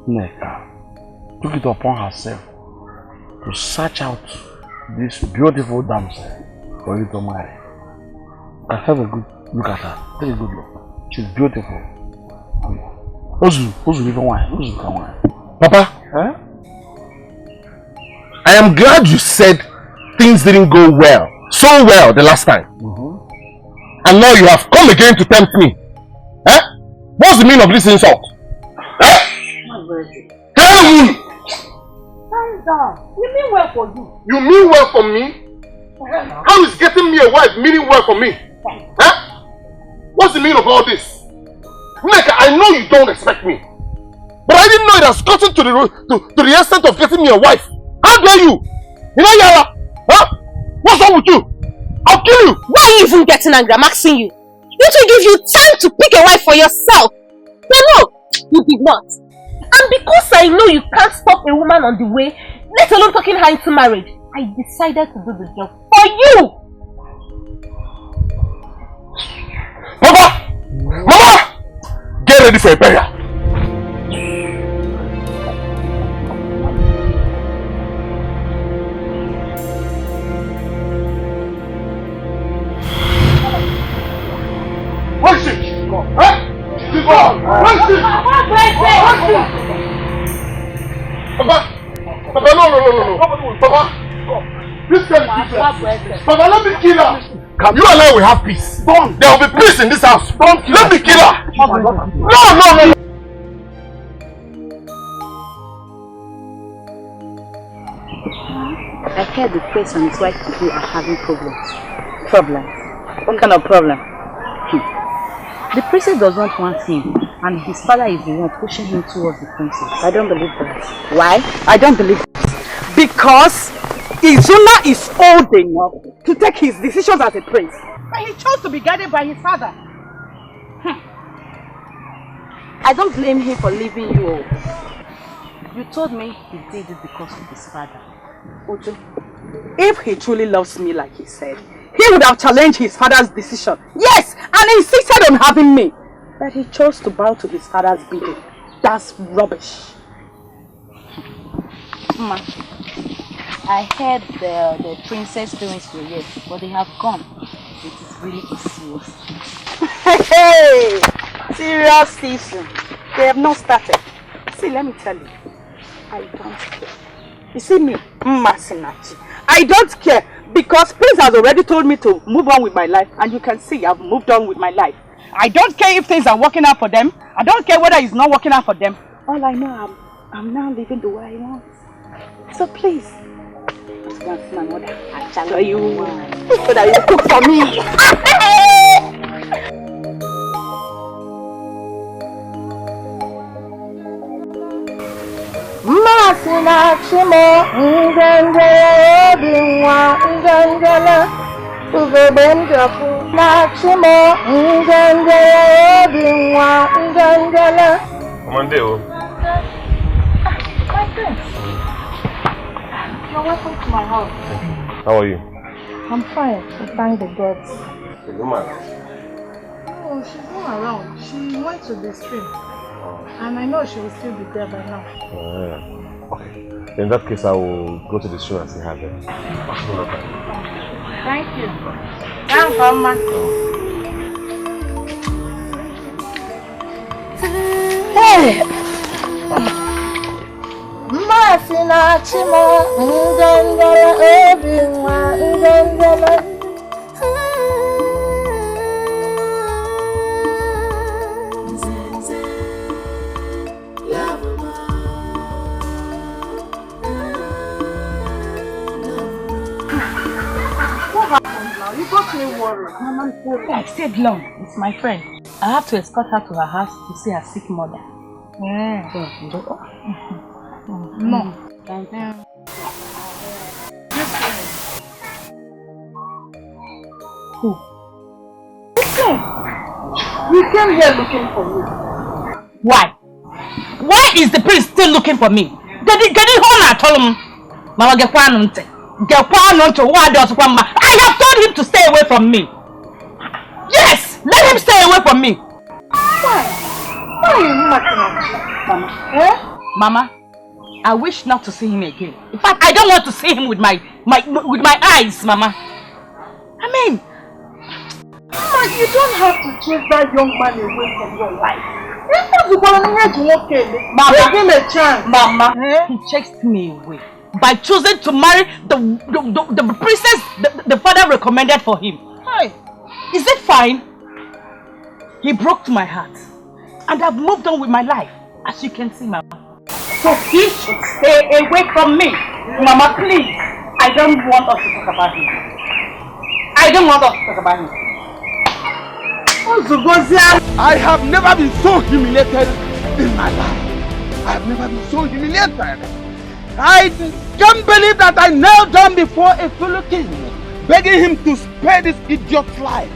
Neka, took it upon herself to search out this beautiful damsel for you to marry. I have a good look at her. Take a good look. She's beautiful. Who's even wine? Who's wine? Papa, I am glad you said things didn't go well, so well the last time. And now you have come again to tempt me. What's the meaning of this insult? Tell me! Calm down. We mean well for you. You mean well for me? How is getting me a wife meaning well for me? What's the meaning of all this? Neka, I know you don't respect me. But I didn't know it has gotten to the extent of getting me a wife. How dare you? You know, Yala? What's wrong with you? I'll kill you. Why are you even getting angry? I'm asking you. Didn't we give you time to pick a wife for yourself? No, you did not. And because I know you can't stop a woman on the way, let alone talking her into marriage, I decided to do the job for you. Papa! Mama! Get ready for a burial. Where is she? Papa, no. Papa, this girl is useless. Papa, let me kill her. You and I will have peace. Don't. There will be peace in this house. Don't. Let me kill her. No. I heard the priest and his wife today are having problems. Problems? What kind of problem? The princess does not want him, and his father is the one pushing him towards the princess. I don't believe that. Why? I don't believe that. Because Izuna is old enough to take his decisions as a prince. But he chose to be guided by his father. I don't blame him for leaving you all. You told me he did it because of his father. Ojo, if he truly loves me like he said, he would have challenged his father's decision. Yes, and insisted on having me. But he chose to bow to his father's bidding. That's rubbish. Ma, I heard the princess parents were here, but they have gone. It is really serious. Hey! Serious season. They have not started. See, let me tell you. I don't care. You see me? Masinachi. I don't care because Prince has already told me to move on with my life, and you can see I've moved on with my life. I don't care if things are working out for them. I don't care whether it's not working out for them. All I know, I'm now living the way I want. So please, let's go and see my mother. I'll tell you so that you cook for me. Masina chimo ngenge binwa ngengele uzobenjafu na chimo ngenge binwa ngengele. Commander. My friend, you're welcome to my house. How are you? I'm fine, we thank the gods. The woman? Oh, she's not around. She went to the stream. And I know she will still be there by now. Okay. In that case, I will go to the stream and see her there. Thank you. Thank you, Mama. Hey! Masina chimo ngengele ebinwa ngengele. You got me worried. Mama, I stayed long. It's my friend. I have to escort her to her house to see her sick mother. No. Thank you. Who? We came here looking for you. Why? Why is the prince still looking for me? Get it home, I told him. Mama, I have told him to stay away from me. Yes, let him stay away from me. Why? Why are you mocking Mama? Eh? Mama, I wish not to see him again. In fact, I don't want to see him with my eyes, Mama. I mean, Mama, you don't have to chase that young man away from your life. Mama, give him a chance. Mama, he chased me away by choosing to marry the princess the father recommended for him. Hey, is it fine? He broke my heart, and I've moved on with my life, as you can see, Mama. So he should stay away from me. Mama, please. I don't want us to talk about him. I don't want us to talk about him. I have never been so humiliated in my life. I have never been so humiliated. I can't believe that I knelt down before a fellow king, begging him to spare this idiot's life.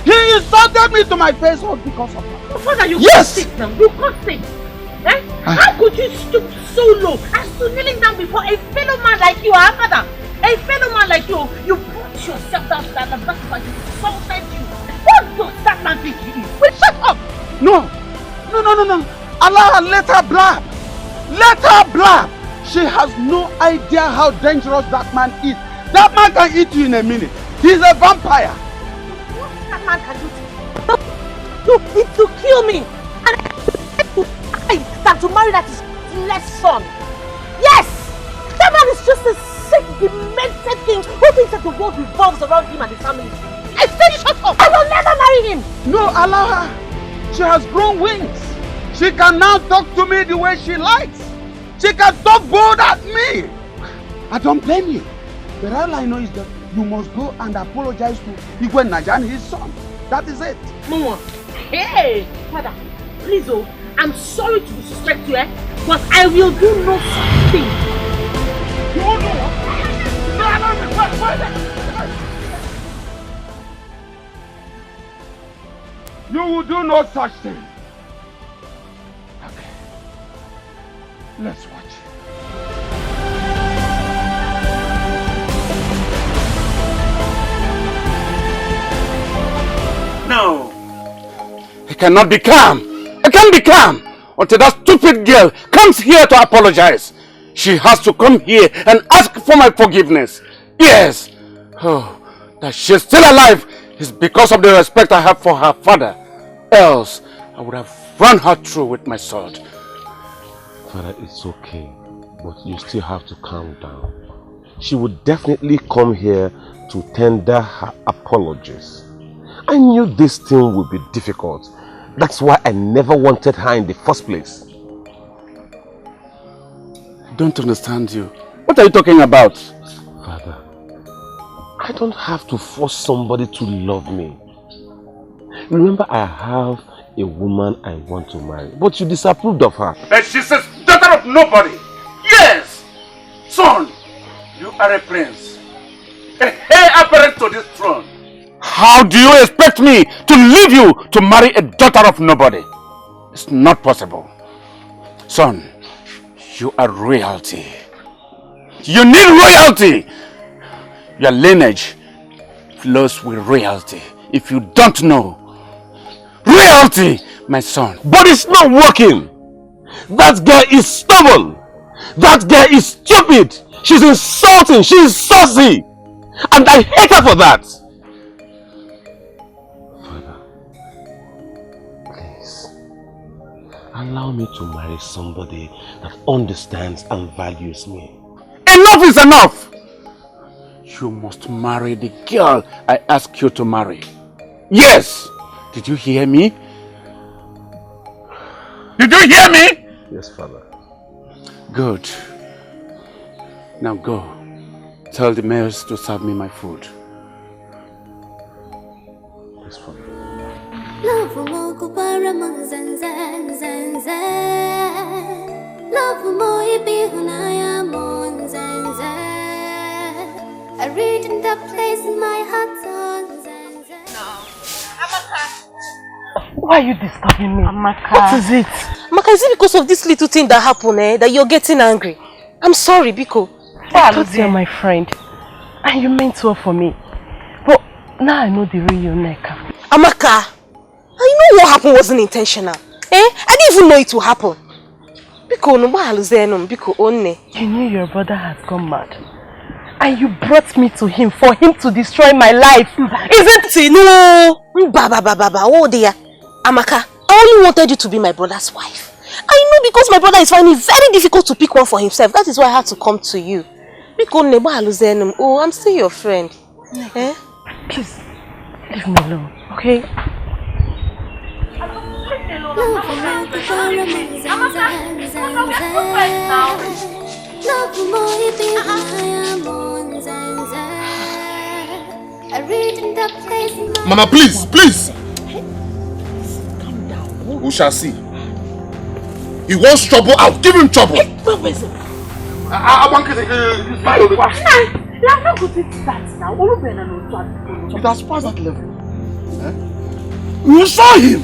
He insulted me to my face all because of that. Father, you yes! can't sit now. You can't sit. Eh? How could you stoop so low as to kneeling down before a fellow man like you, our father? A fellow man like you put yourself down to that man who insulted you. What does that man think he is? Well, shut up! No. Allow her, let her blab. Let her blab. She has no idea how dangerous that man is. That man can eat you in a minute. He's a vampire. What that man can do to kill me. And than to marry that less son. Yes! That man is just a sick, demented king who thinks that the world revolves around him and his family. I said shut up! I will never marry him! No, allow her. She has grown wings. She can now talk to me the way she likes. She can talk bold at me. I don't blame you. But all I know is that you must go and apologize to Igwe Naja and his son. That is it. Mama, Hey, Father, please, oh, I'm sorry to disrespect you, but I will do no such thing. You won't do what? You will do no such thing. Okay. Let's watch. No. I cannot be calm. I can't be calm until that stupid girl comes here to apologize. She has to come here and ask for my forgiveness. Yes. Oh, that she's still alive is because of the respect I have for her father. Else, I would have run her through with my sword. Father, it's okay, but you still have to calm down. She would definitely come here to tender her apologies. I knew this thing would be difficult. That's why I never wanted her in the first place. I don't understand you. What are you talking about? Father, I don't have to force somebody to love me. Remember, I have a woman I want to marry, but you disapproved of her. But she's a daughter of nobody. Yes! Son, you are a prince. A heir apparent to this throne. How do you expect me to leave you to marry a daughter of nobody? It's not possible. Son, you are royalty. You need royalty. Your lineage flows with royalty. If you don't know, royalty, my son. But it's not working. That girl is stubborn. That girl is stupid. She's insulting. She's saucy. And I hate her for that. Father, please, allow me to marry somebody that understands and values me. Enough is enough. You must marry the girl I asked you to marry. Yes. Did you hear me? Did you hear me? Yes, Father. Good. Now go. Tell the maids to serve me my food. Yes, Father. I read in that place in my heart. Why are you disturbing me? Amaka. What is it? Amaka, is it because of this little thing that happened that you're getting angry? I'm sorry, Biko. I thought you're my friend. And you meant well for me. But now I know the real Neka. Amaka, you know what happened wasn't intentional. I didn't even know it would happen. Biko, no, Biko, only. You knew your brother had gone mad. And you brought me to him for him to destroy my life. Isn't it? No. Oh dear. Amaka, I only wanted you to be my brother's wife. I know because my brother is finding it very difficult to pick one for himself. That is why I had to come to you. Oh, I'm still your friend. Please, leave me alone, okay? Mama, please, please. Calm down. We shall see. He wants trouble. I'll give him trouble. You are not going to start now. It has passed that level. You saw him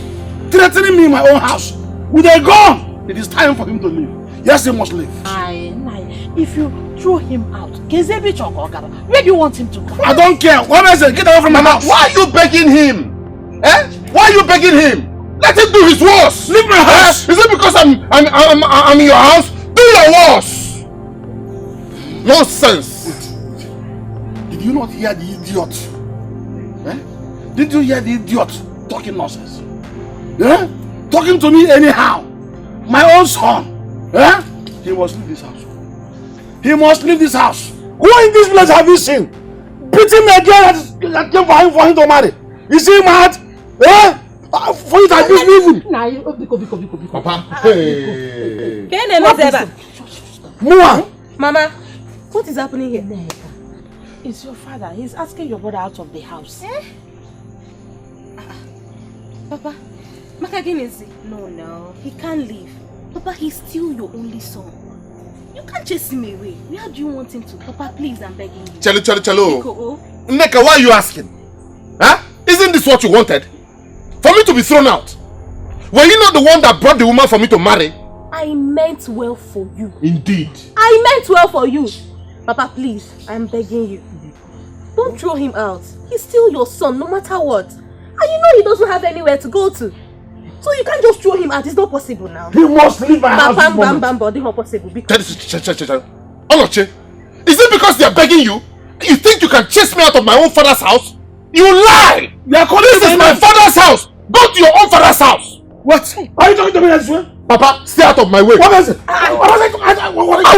threatening me in my own house with a gun. It is time for him to leave. Yes, he must leave. If you throw him out, where do you want him to go? I don't care. What is it? Get away from my house. Why are you begging him? Why are you begging him? Let him do his worst. Leave my house. Is it because I'm in your house? Do your worst. Nonsense. Did you not hear the idiot? Did you hear the idiot talking nonsense? Talking to me anyhow. My own son. He must leave this house. He must leave this house. Who in this place have you seen? Beating a girl that came for him to marry. Is he mad? For it, I believe him. Papa. Hey. Mama, what is happening here? It's your father. He's asking your brother out of the house. Papa, No, he can't leave. Papa, he's still your only son. You can't chase him away. Where do you want him to? Papa, please, I'm begging you. Chalo. Nneka, why are you asking? Huh? Isn't this what you wanted? For me to be thrown out? Were you not the one that brought the woman for me to marry? I meant well for you. Indeed. I meant well for you. Papa, please, I'm begging you. Don't throw him out. He's still your son, no matter what. And you know he doesn't have anywhere to go to. So you can't just throw him out. It's not possible now. He must leave my house this moment. It's not possible. Oloche, is it because they are begging you? You think you can chase me out of my own father's house? You lie! This is my father's house! Go to your own father's house! What? Are you talking to me as well? Papa, stay out of my way. What is it? I'll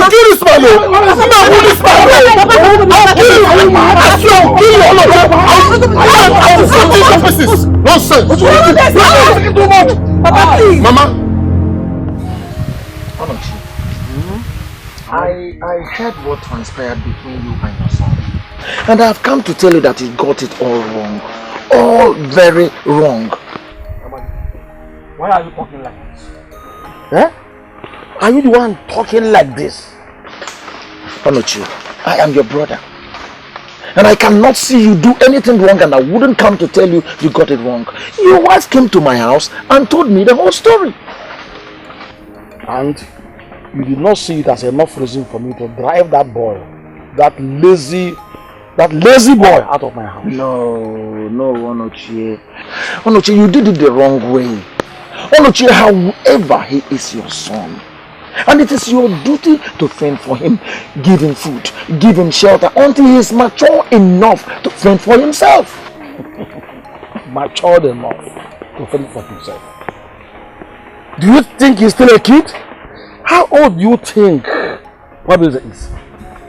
kill this man! I'll kill this man! I'll kill you! I'll kill you all of you! I'll send you to pieces! Nonsense! Papa, please! Mama! I heard what transpired between you and your son. And I've come to tell you that you got it all wrong. All very wrong. Why are you talking like this? Eh? Are you the one talking like this? Onochi, I am your brother. And I cannot see you do anything wrong, and I wouldn't come to tell you you got it wrong. Your wife came to my house and told me the whole story. And you did not see it as enough reason for me to drive that boy, that lazy boy out of my house. No, Onochi. Onochi, you did it the wrong way. Onochi, however, he is your son. And it is your duty to fend for him. Give him food, give him shelter until he is mature enough to fend for himself. Matured enough to fend for himself. Do you think he's still a kid? How old do you think Wabeze is?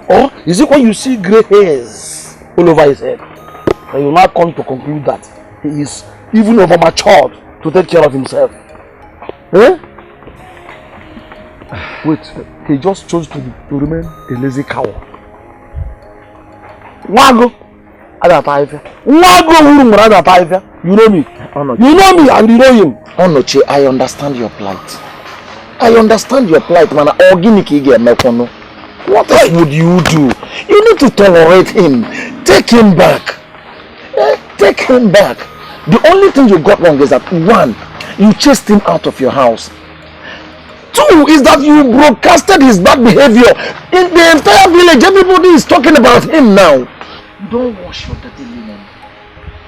Or is it when you see grey hairs all over his head that you now come to conclude that he is even over matured to take care of himself? Eh? Wait, he just chose to remain a lazy cow. Wago, you know me. You know me and you know him. Onochi, I understand your plight. I understand your plight, man. What else would you do? You need to tolerate him. Take him back. Take him back. The only thing you got wrong is that 1, you chased him out of your house. 2 is that you broadcasted his bad behavior. In the entire village, everybody is talking about him now. Don't wash your dirty linen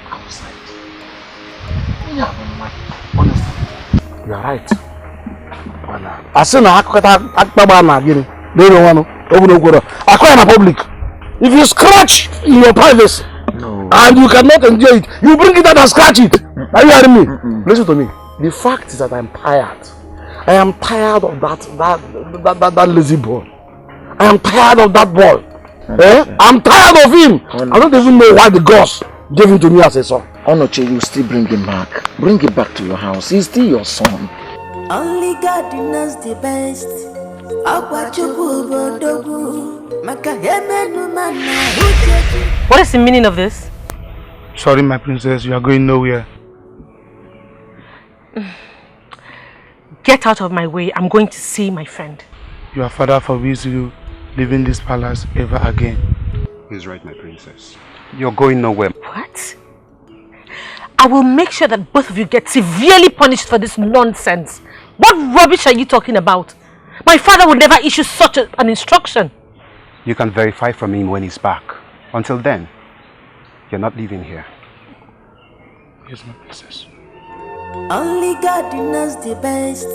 outside. Yeah, honestly. You are right. I say na akpaba na gini. They don't want to open up. I call in public. If you scratch in your privacy, and you cannot enjoy it, you bring it out and scratch it. Are you hearing me? Listen to me. The fact is that I'm tired. I am tired of that lazy boy. I am tired of that boy. I'm tired of him. I don't even know why the gods gave him to me as a son. Onoche, you still bring him back. Bring him back to your house. He's still your son. Only God knows the best. What is the meaning of this? Sorry, my princess, you are going nowhere. Get out of my way. I'm going to see my friend. Your father forbids you leaving this palace ever again. He's right, my princess. You're going nowhere. What? I will make sure that both of you get severely punished for this nonsense. What rubbish are you talking about? My father would never issue such an instruction. You can verify from him when he's back. Until then, you're not leaving here. Yes, my princess. Only God knows the best.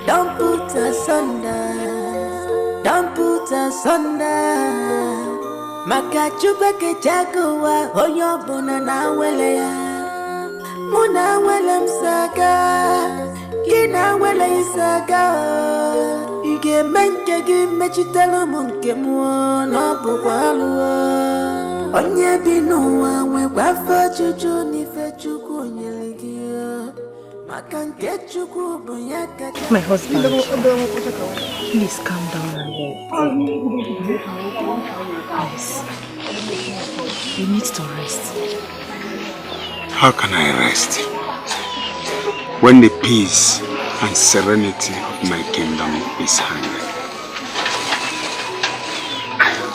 Don't put us under. Don't put us under. Makachubeke chakuwa onyo bona na wele ya. Muna wele msaka. Kina wele isaka. Ige menke gi mechitelo munke muo no bukwaluo. Onye binuwa we kwafo chuchu ni fechuku onyeligio. My husband, please calm down and please, you need to rest. How can I rest when the peace and serenity of my kingdom is hanging?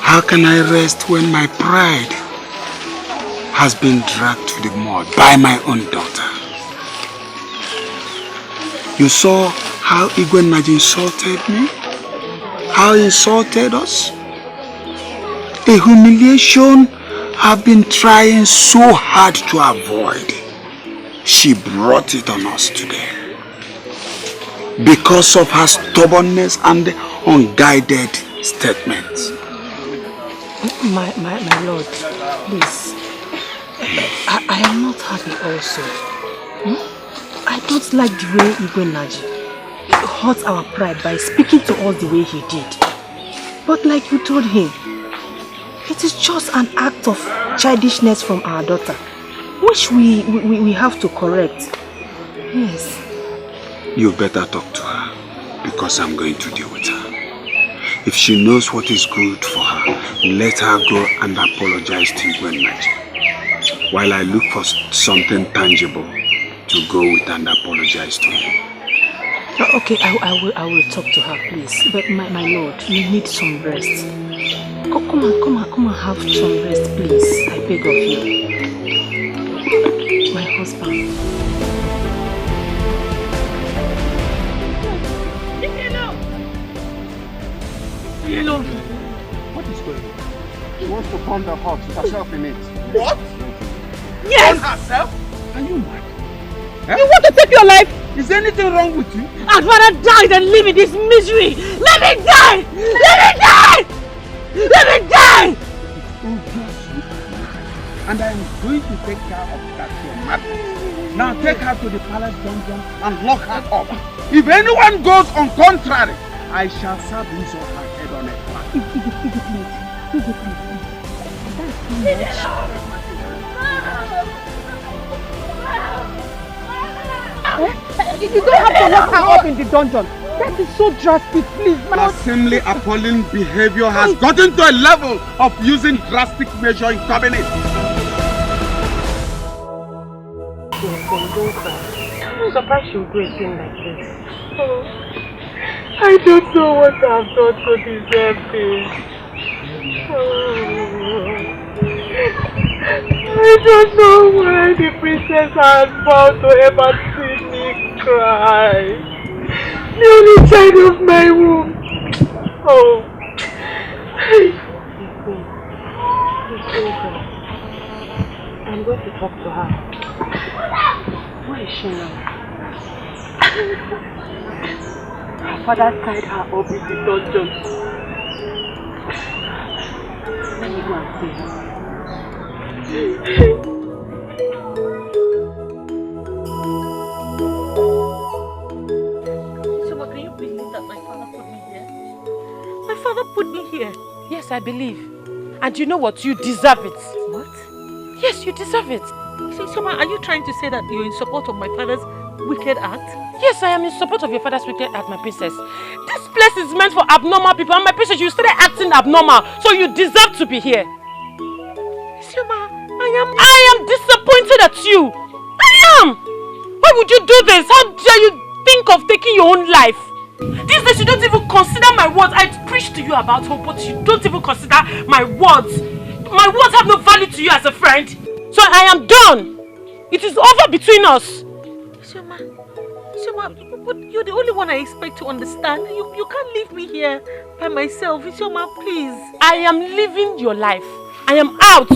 How can I rest when my pride has been dragged to the mud by my own daughter? You saw how Igwenaji insulted me? How he insulted us? A humiliation I've been trying so hard to avoid. She brought it on us today. Because of her stubbornness and unguided statements. My lord, please. I am not happy also. I don't like the way Igwenaji hurt our pride by speaking to us the way he did. But like you told him, it is just an act of childishness from our daughter, which we have to correct. Yes. You better talk to her, because I'm going to deal with her. If she knows what is good for her, let her go and apologize to Igwenaji, while I look for something tangible to go with and apologize to him. Okay, I will talk to her, please. But my lord, you need some rest. Come and have some rest, please. I beg of you. My husband. What is going on? She wants to burn the house with herself in it. What? Yes! Burn herself? Are you mad? You want to take your life? Is there anything wrong with you? I'd rather die than live in this misery! Let me die! Let me die! Let me die! And I am going to take care of that your madness. Now take her to the palace dungeon and lock her up. If anyone goes on contrary, I shall serve his or her head on a platter. Please. You don't have to lock her up in the dungeon. That is so drastic, please. Her seemingly appalling behavior has gotten to a level of using drastic measure in cabinet. Don't cry. I'm surprised she'll do a thing like this. I don't know what I've done to deserve this. I don't know why the princess has vowed to ever see me cry. The only child of my womb. Oh. I'm going to talk to her. Where is she now? Her father tied her up in the dungeon. Let me go and see her. So what, can you believe that my father put me here? My father put me here. Yes, I believe. And you know what? You deserve it. What? Yes, you deserve it. So, Soma, are you trying to say that you're in support of my father's wicked act? Yes, I am in support of your father's wicked act, my princess. This place is meant for abnormal people, and my princess, you started acting abnormal, so you deserve to be here. Soma, I am disappointed at you. I am. Why would you do this? How dare you think of taking your own life? These days you don't even consider my words. I preach to you about hope, but you don't even consider my words. My words have no value to you as a friend. So I am done. It is over between us. Shoma, but you're the only one I expect to understand. You can't leave me here by myself. Shoma, please. I am living your life. I am out.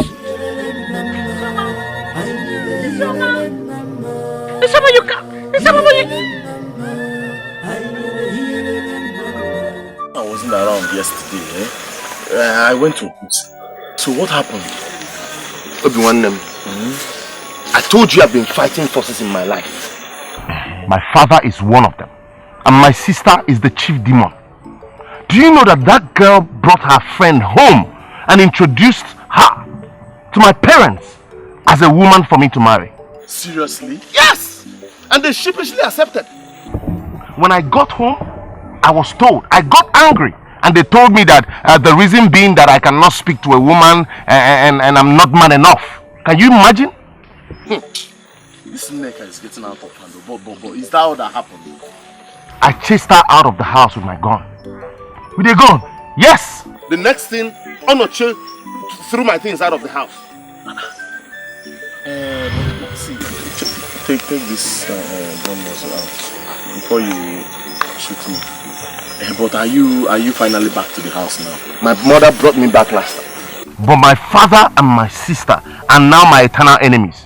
Shoma, you can't. Shoma, you... I wasn't around yesterday. I went to Kusi. So what happened? I told you I've been fighting forces in my life. My father is one of them, and my sister is the chief demon. Do you know that that girl brought her friend home and introduced her to my parents as a woman for me to marry? Seriously? Yes! and they sheepishly accepted. When I got home, I was told, I got angry, and they told me that the reason being that I cannot speak to a woman and I'm not man enough. Can you imagine? This neck is getting out of hand. But is that all that happened? I chased her out of the house with my gun. With a gun? Yes! The next thing, Onoche threw my things out of the house. See, take this gun muzzle out before you shoot me. But are you finally back to the house now? My mother brought me back last time. But my father and my sister are now my eternal enemies.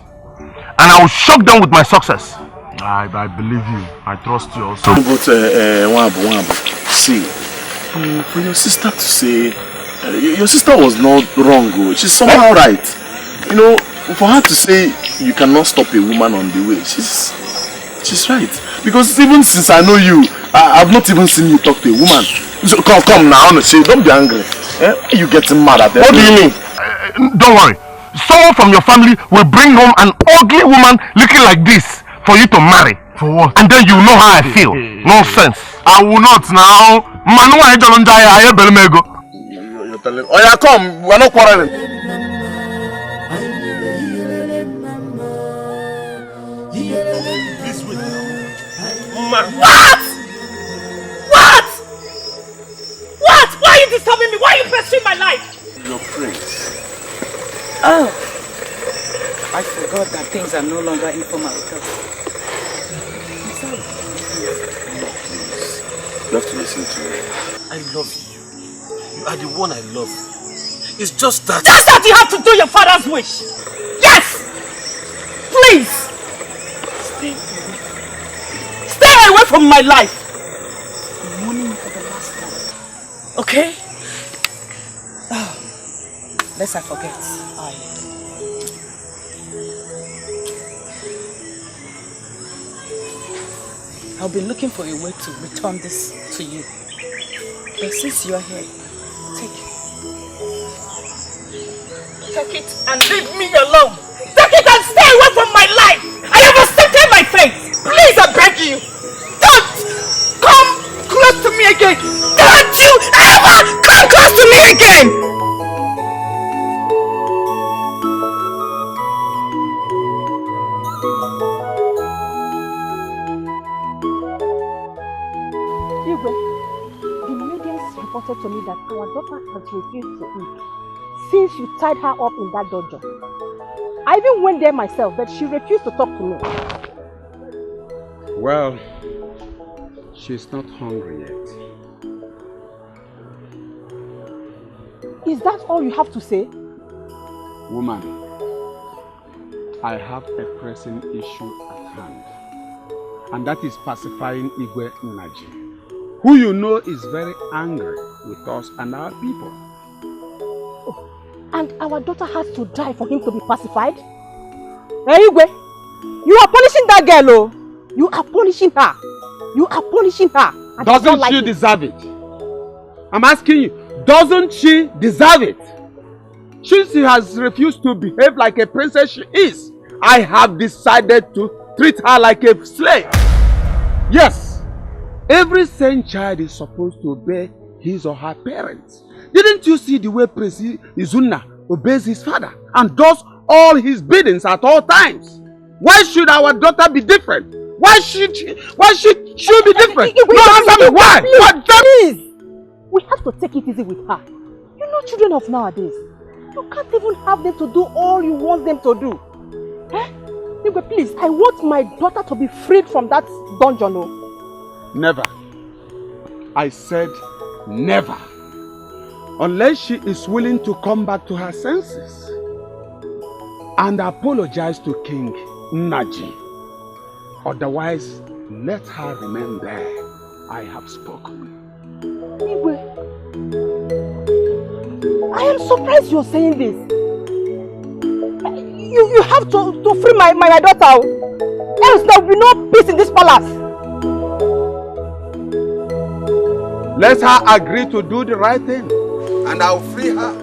And I will shock them with my success. I believe you. I trust you also. But Wambo, see, for your sister to say, your sister was not wrong. She's somehow right. You know, for her to say you cannot stop a woman on the way, she's right. Because even since I know you, I've not even seen you talk to a woman. So come now, honestly, don't be angry. You getting mad at them? What do you mean? Don't worry. Someone from your family will bring home an ugly woman looking like this for you to marry. For what? And then you know how I feel. Nonsense. I will not now. You're telling me. Oh yeah, come. We're not quarreling. This way. What? What? Why are you disturbing me? Why are you pursuing my life? Your prince. Oh, I forgot that things are no longer informal with us. I'm sorry. You have to listen to me. I love you. You are the one I love. It's just that... Just that you have to do your father's wish! Yes! Please! Stay away from my life! I'm warning you for the last time. Okay? Oh, lest I forget. I've been looking for a way to return this to you. But since you are here, take it. Take it and leave me alone! Take it and stay away from my life! I have accepted my fate! Please, I beg you! Don't come close to me again! Don't you ever come close to me again! reported to me that our daughter has refused to eat since you tied her up in that dungeon. I even went there myself, but she refused to talk to me. Well, she's not hungry yet. Is that all you have to say? Woman, I have a pressing issue at hand, and that is pacifying Igwe Nnaji, who you know is very angry with us and our people. Oh, and our daughter has to die for him to be pacified? Hey Igwe, you are punishing that girl, oh! You are punishing her. You are punishing her. Doesn't she deserve it? I'm asking you, doesn't she deserve it? Since she has refused to behave like a princess she is, I have decided to treat her like a slave. Yes, every sane child is supposed to obey his or her parents. Didn't you see the way Prince Izunna obeys his father and does all his biddings at all times? Why should our daughter be different? Why should she be different? No, answer me. Why? Please, we have to take it easy with her. You know children of nowadays. You can't even have them to do all you want them to do. Eh? Please, I want my daughter to be freed from that dungeon. Oh. Never. I said never. Unless she is willing to come back to her senses and apologize to King Nnaji. Otherwise, let her remain there. I have spoken. I am surprised you're saying this. You have to free my daughter. Else there will be no peace in this palace. Let her agree to do the right thing, and I'll free her.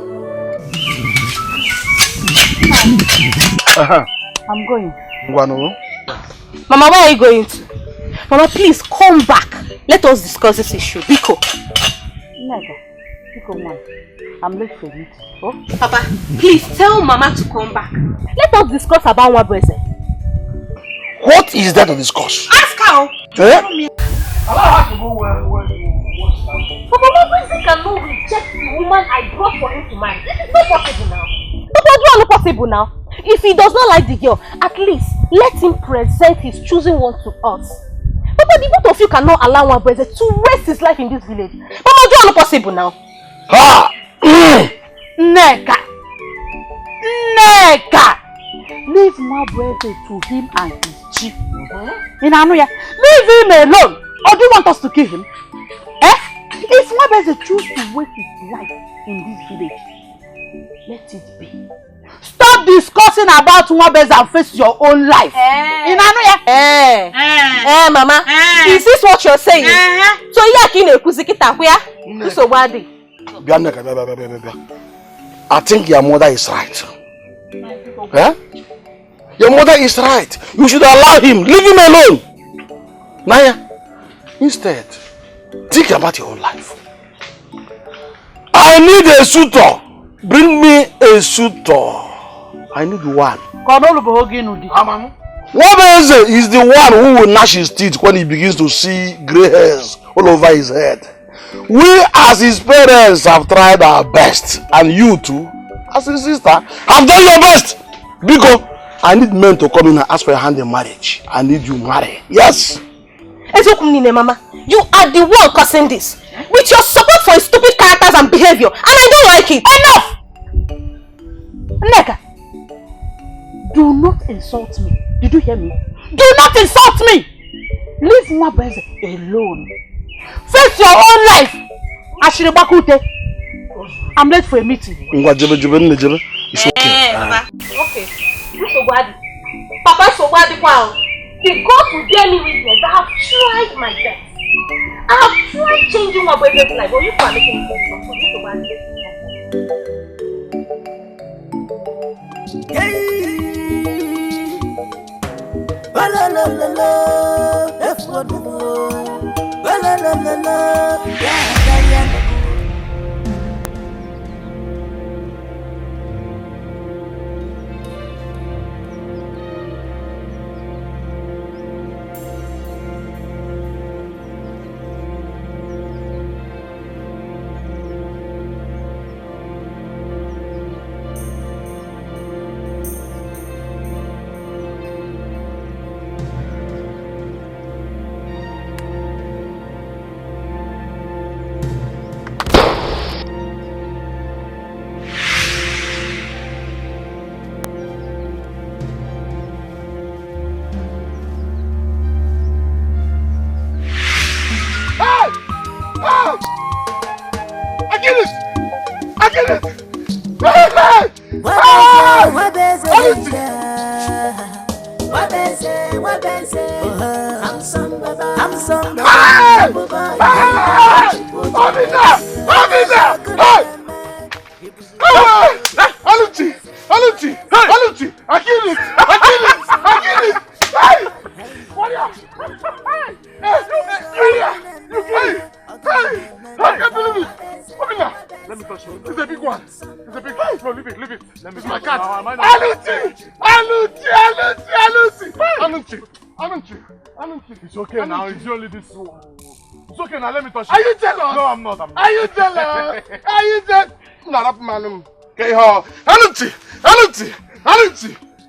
I'm going. Mama, where are you going to? Mama, please come back. Let us discuss this issue. Biko. Never. Biko, man. I'm late for you. Oh? Papa, please tell Mama to come back. Let us discuss about what Nwabweze. What is there to discuss? Ask her. Eh? Papa, Nwabweze cannot reject the woman I brought for him to marry. This is not possible now. Papa, you are not possible now. If he does not like the girl, at least let him present his choosing one to us. Papa, the both of you cannot allow Nwabweze to waste his life in this village. Papa, you are not possible now. Ha! Neka! Neka! Leave Nwabweze to him and his chief. Leave him alone. Or do you want us to kill him? Eh? If Nwabweze chooses to waste his life in this village, let it be. Stop discussing about Nwabweze and face your own life. Mama. Is this what you're saying? So I think your mother is right. Eh? Your mother is right. You should allow him. Leave him alone. Naya, instead, think about your own life. I need a suitor. Bring me a suitor. I need one. Nwabweze is the one who will gnash his teeth when he begins to see grey hairs all over his head. We as his parents have tried our best, and you too, as his sister, have done your best. Because I need men to come in and ask for your hand in marriage. I need you married. Yes. Mama, you are the one causing this. With your support for his stupid characters and behavior, and I don't like it. Enough! Neka, do not insult me. Did you hear me? Do not insult me! Leave Nwabweze alone. Face your own life. I'm late for a meeting. It's okay. Okay. Papa Sowadi, because you dare me witness, I have tried my best. I have tried changing Nwabweze's life, but you can't make him It's okay now, it's only this one. It's okay now, let me touch you. Are you jealous? No, I'm not. Are you jealous? Are you jealous?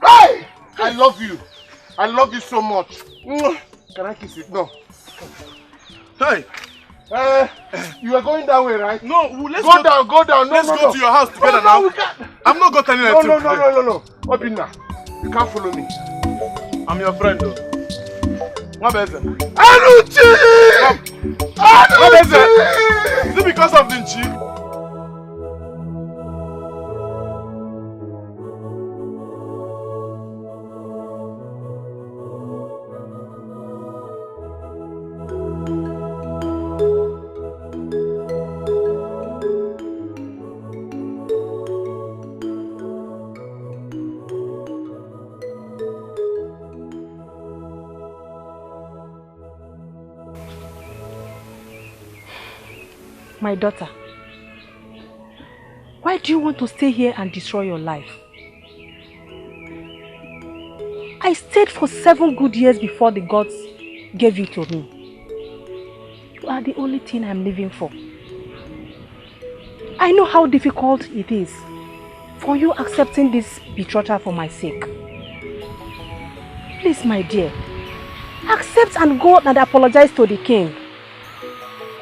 Hey! I love you. I love you so much. Can I kiss it? No. Hey! You are going that way, right? No, let's go down. No, let's go to your house together now. I'm not going anywhere. No. Obinna, you can't follow me. I'm your friend though. Nwabweze. Anuchi! Nwabweze! Is it because of Nchi? My daughter, why do you want to stay here and destroy your life? I stayed for 7 good years before the gods gave you to me. You are the only thing I'm living for. I know how difficult it is for you accepting this betrothal for my sake. Please, my dear, accept and go and apologize to the king.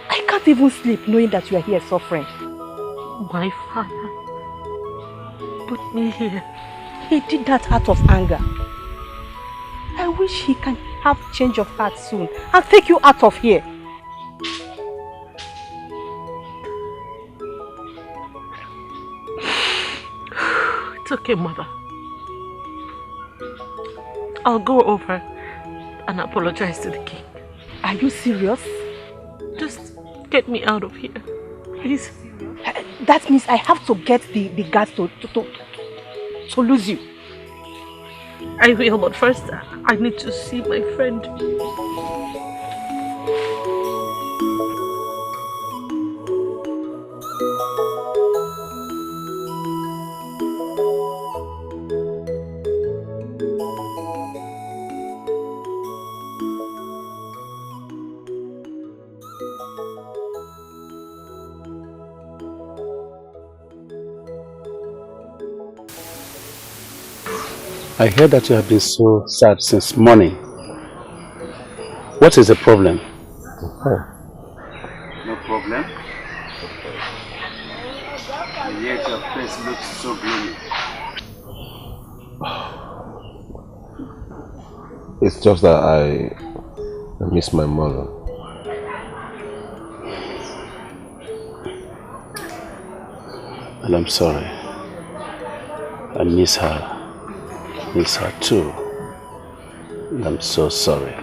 I can't even sleep knowing that you are here suffering. My father put me here. He did that out of anger. I wish he can have change of heart soon and take you out of here. It's okay, mother. I'll go over and apologize to the king. Are you serious? Just get me out of here, please. That means I have to get the guards to lose you. I will, but first I need to see my friend. I heard that you have been so sad since morning. What is the problem? Oh. No problem. And yet your face looks so gloomy. It's just that I miss my mother. And I'm sorry. I miss her. Miss her too. And I'm so sorry.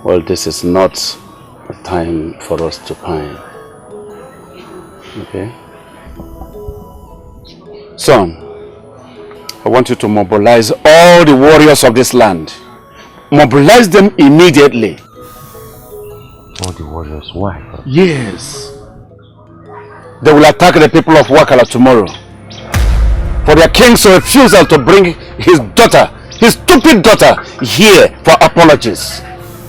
Well, this is not a time for us to pine. Okay? Son, I want you to mobilize all the warriors of this land. Mobilize them immediately. All the warriors? Why? Yes. They will attack the people of Wakala tomorrow. For their king's refusal to bring his daughter, his stupid daughter, here for apologies.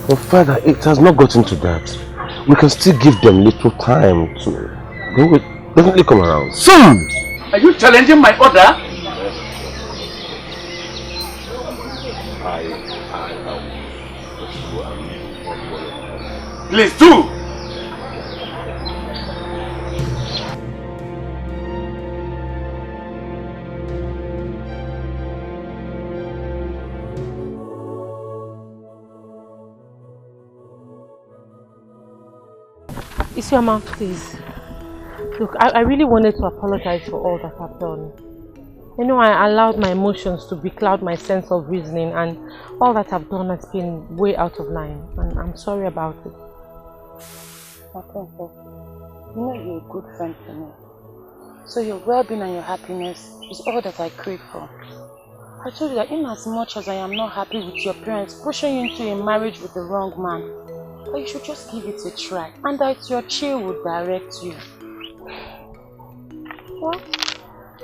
But father, it has not gotten to that. We can still give them little time to... They will definitely come around. Son! Are you challenging my order? Please do! Isioma, please. Look, I really wanted to apologize for all that I've done. You know, I allowed my emotions to becloud my sense of reasoning, and all that I've done has been way out of line, and I'm sorry about it. You know you're a good friend to me. So your well-being and your happiness is all that I crave for. I told you that in as much as I am not happy with your parents pushing you into a marriage with the wrong man, but you should just give it a try, and that your chi will direct you. Well,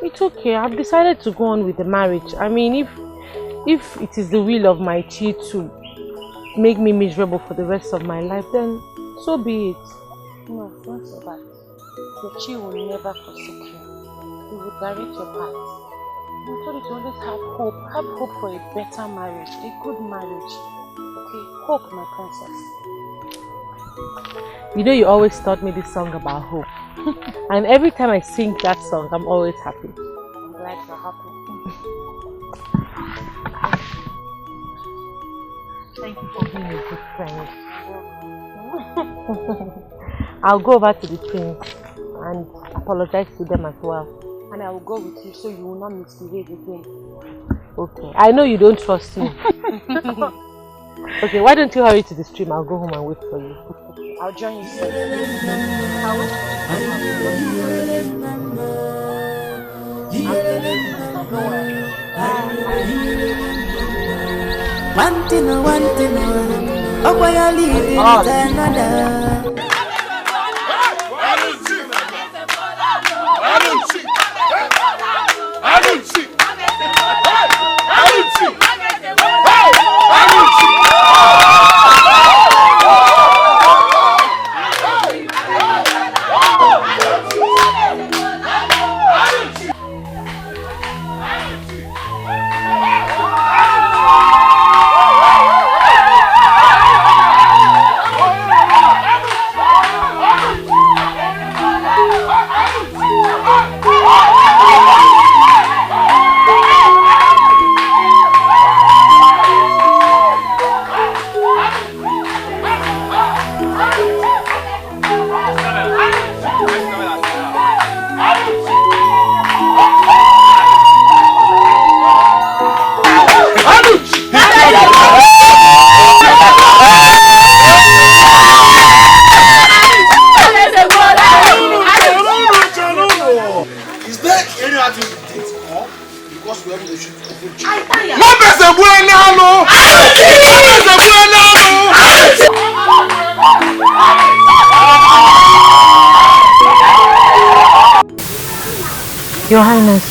it's okay. I've decided to go on with the marriage. I mean, if it is the will of my chi to make me miserable for the rest of my life, then so be it. No, don't say that. Your chi will never forsake you. He will direct your path. I told you to always have hope. Have hope for a better marriage, a good marriage. Okay? Hope, my princess. You know, you always taught me this song about hope. And every time I sing that song, I'm always happy. I'm glad you're happy. Thank you for being a good friend. I'll go over to the twins and apologize to them as well. And I will go with you so you will not misbehave again. Okay. I know you don't trust me. Okay, why don't you hurry to the stream? I'll go home and wait for you. I'll join you soon. One thing. Your Highness,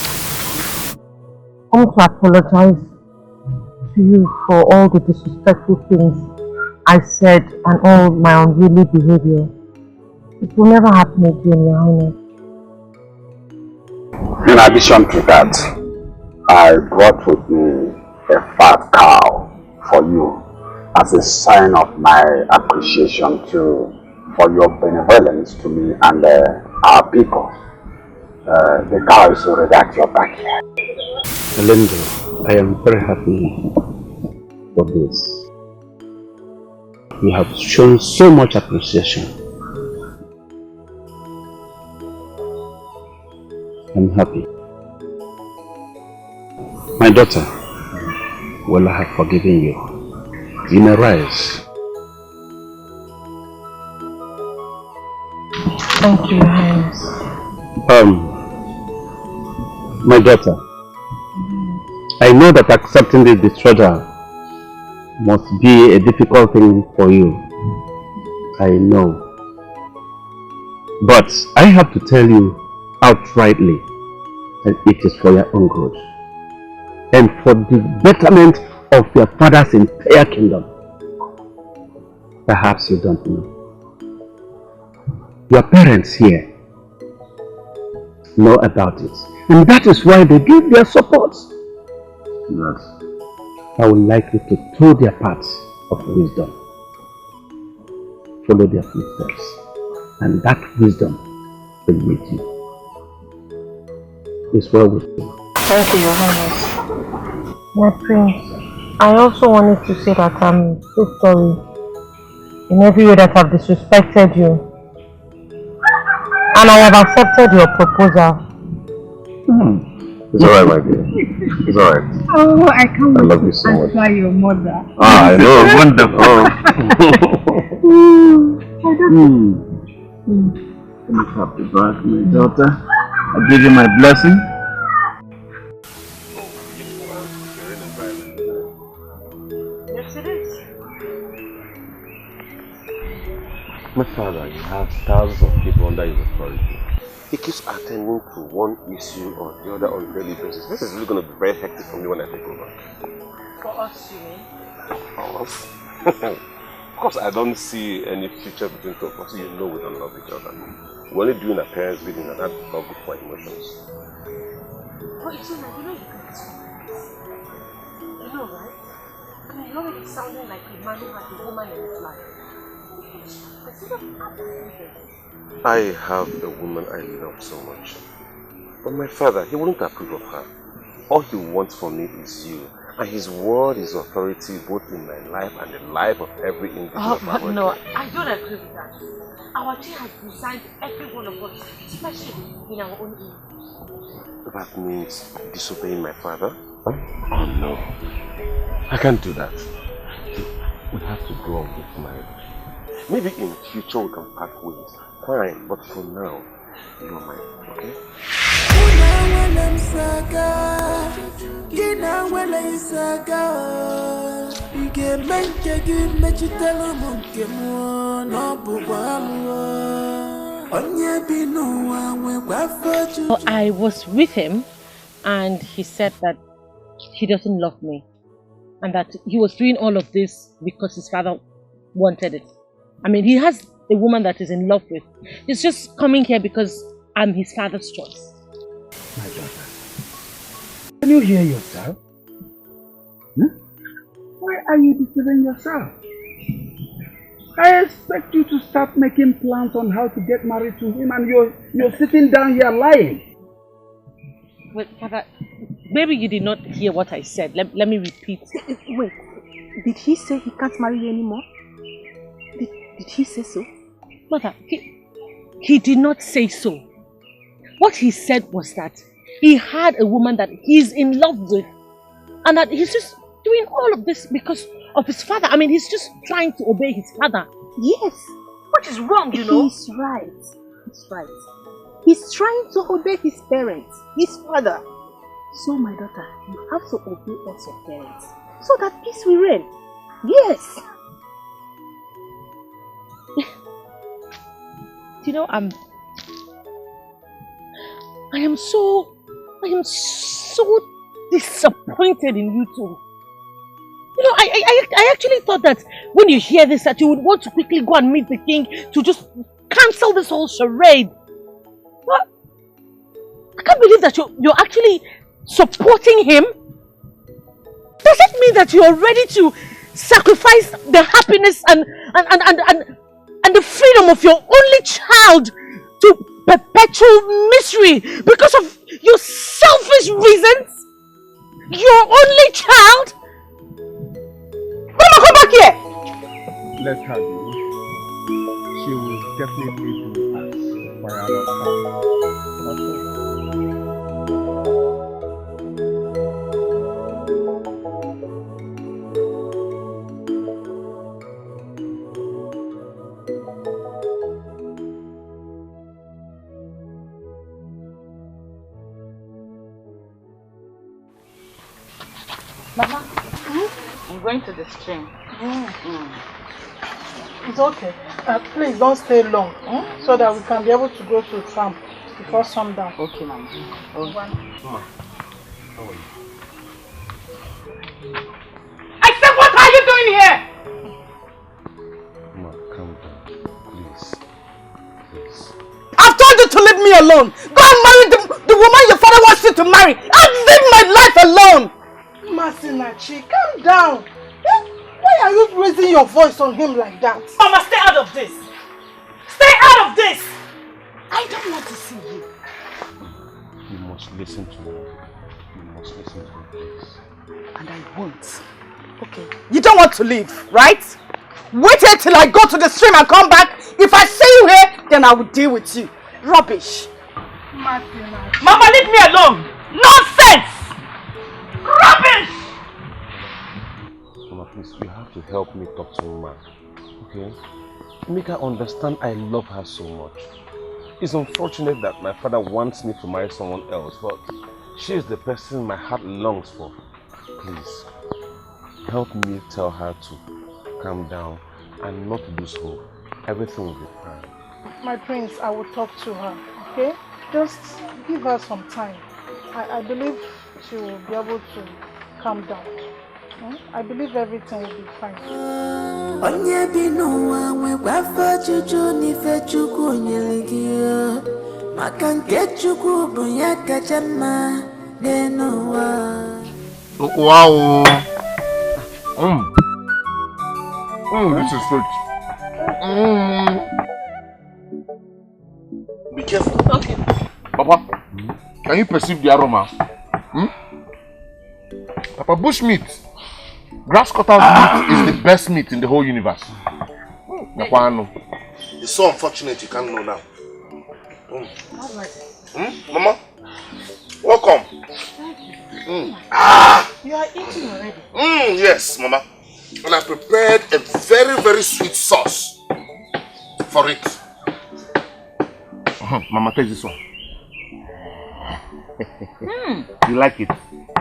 I want to apologize to you for all the disrespectful things I said and all my unruly behavior. It will never happen again, Your Highness. In addition to that, I brought with me a fat cow for you as a sign of my appreciation for your benevolence to me and our people. The cow is already at your back here. Lindo, I am very happy for this. You have shown so much appreciation. I'm happy. My daughter, well, I have forgiven you. You may rise. Thank you, Your Highness. My daughter, I know that accepting the betrothal must be a difficult thing for you. I know. But I have to tell you outrightly that it is for your own good and for the betterment of your father's entire kingdom. Perhaps you don't know. Your parents here know about it, and that is why they give their support. Yes. I would like you to toe their paths of wisdom. Follow their footsteps, and that wisdom will lead you. It's well with you. Thank you, Your Highness. My prince, I also wanted to say that I'm so sorry in every way that I've disrespected you. And I have accepted your proposal. It's alright, my dear. It's alright. Oh, I can't wait love you so much. answer your mother. Ah, I know, wonderful. Happy birthday, my daughter. I give you my blessing. Yes, it is. My father, you have thousands of people under his authority. He keeps attending to one issue or the other on a daily basis. This is really going to be very hectic for me when I take over. For us, you mean? For us? Of course, I don't see any future between two of us. You know we don't love each other. We're only doing a parents' meeting and that's not good for emotions. But it's like, you know you can do. You know, right? I mean, you're already sounding like a man who has a woman in his life. I have a woman I love so much. But my father, he wouldn't approve of her. All he wants from me is you. And his word is authority both in my life and the life of every individual. Oh, but no, I don't agree with that. Our king has designed every one of us, especially in our own image. That means disobeying my father? Oh no. I can't do that. We have to go on with marriage. Maybe in future we can part ways. Fine, but for now, you are mine, okay? I was with him and he said that he doesn't love me and that he was doing all of this because his father wanted it. I mean, he has a woman that he's in love with. He's just coming here because I'm his father's choice. My daughter, can you hear yourself? Why are you deceiving yourself? I expect you to start making plans on how to get married to him and you're sitting down here lying. Wait, Father, maybe you did not hear what I said. Let me repeat. Wait, did he say he can't marry you anymore? Did he say so? Mother, he did not say so. What he said was that he had a woman that he's in love with and that he's just doing all of this because of his father. I mean, he's just trying to obey his father. Yes. What is wrong, you know? He's right. He's right. He's trying to obey his parents, his father. So, my daughter, you have to obey also your parents so that peace will reign. Yes. You know, I am so disappointed in you two. You know, I actually thought that when you hear this that you would want to quickly go and meet the king to just cancel this whole charade. What? I can't believe that you're actually supporting him. Does it mean that you're ready to sacrifice the happiness and the freedom of your only child to perpetual misery because of your selfish reasons? Your only child? Mama, come back here! Let her do. She will definitely do as for our Mama, I'm going to the stream. It's okay. Please don't stay long, so that we can be able to go to the farm before sundown. Okay, Mama. Mama, how are you? I said, what are you doing here? Mama, calm down, please. Please. I've told you to leave me alone. Go and marry the woman your father wants you to marry. And leave my life alone. Masinachi, calm down. Why are you raising your voice on him like that? Mama, stay out of this. Stay out of this. I don't want to see you. You must listen to me. You must listen to me, please. And I won't. Okay. You don't want to leave, right? Wait here till I go to the stream and come back. If I see you here, then I will deal with you. Rubbish. Mama, leave me alone. Nonsense. Rubbish. Mama, please, you have to help me talk to Mama. Okay? Make her understand I love her so much. It's unfortunate that my father wants me to marry someone else, but she is the person my heart longs for. Please, help me tell her to calm down and not lose hope. Everything will be fine. My prince, I will talk to her, okay? Just give her some time. I believe she will be able to calm down. I believe everything will be fine. Wow. This is sweet. Be careful. Okay. Papa, can you perceive the aroma? Papa, bush meat. Grass cutter's meat is the best meat in the whole universe. It's so unfortunate you can't know now. Mama, welcome. You are eating already? Yes, Mama. And I prepared a very, very sweet sauce for it. Mama, take this one. You like it?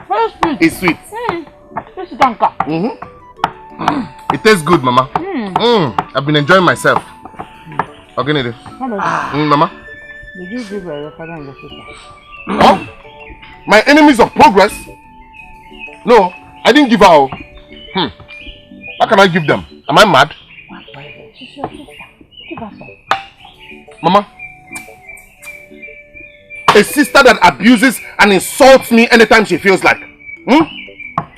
Very sweet. It's sweet. This is Danka. It tastes good, Mama. I've been enjoying myself. Okay, Nede. Mama. Did you give her your father and your sister? Oh? My enemies of progress? No, I didn't give her. How can I give them? Am I mad? She's your sister. Give her some. Mama. A sister that abuses and insults me anytime she feels like.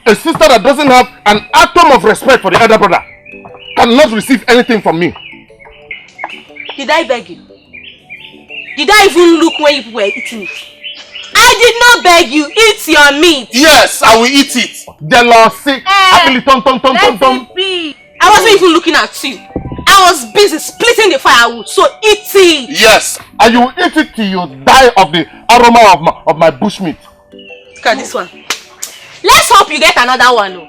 A sister that doesn't have an atom of respect for the elder brother cannot receive anything from me. Did I beg you? Did I even look when you were eating it? I did not beg you. Eat your meat. Yes, I will eat it. Jealousy. Let it be. I wasn't even looking at you. I was busy splitting the firewood, so eat it. Yes, and you will eat it till you die of the aroma of my bushmeat. Look at this one. Let's hope you get another one.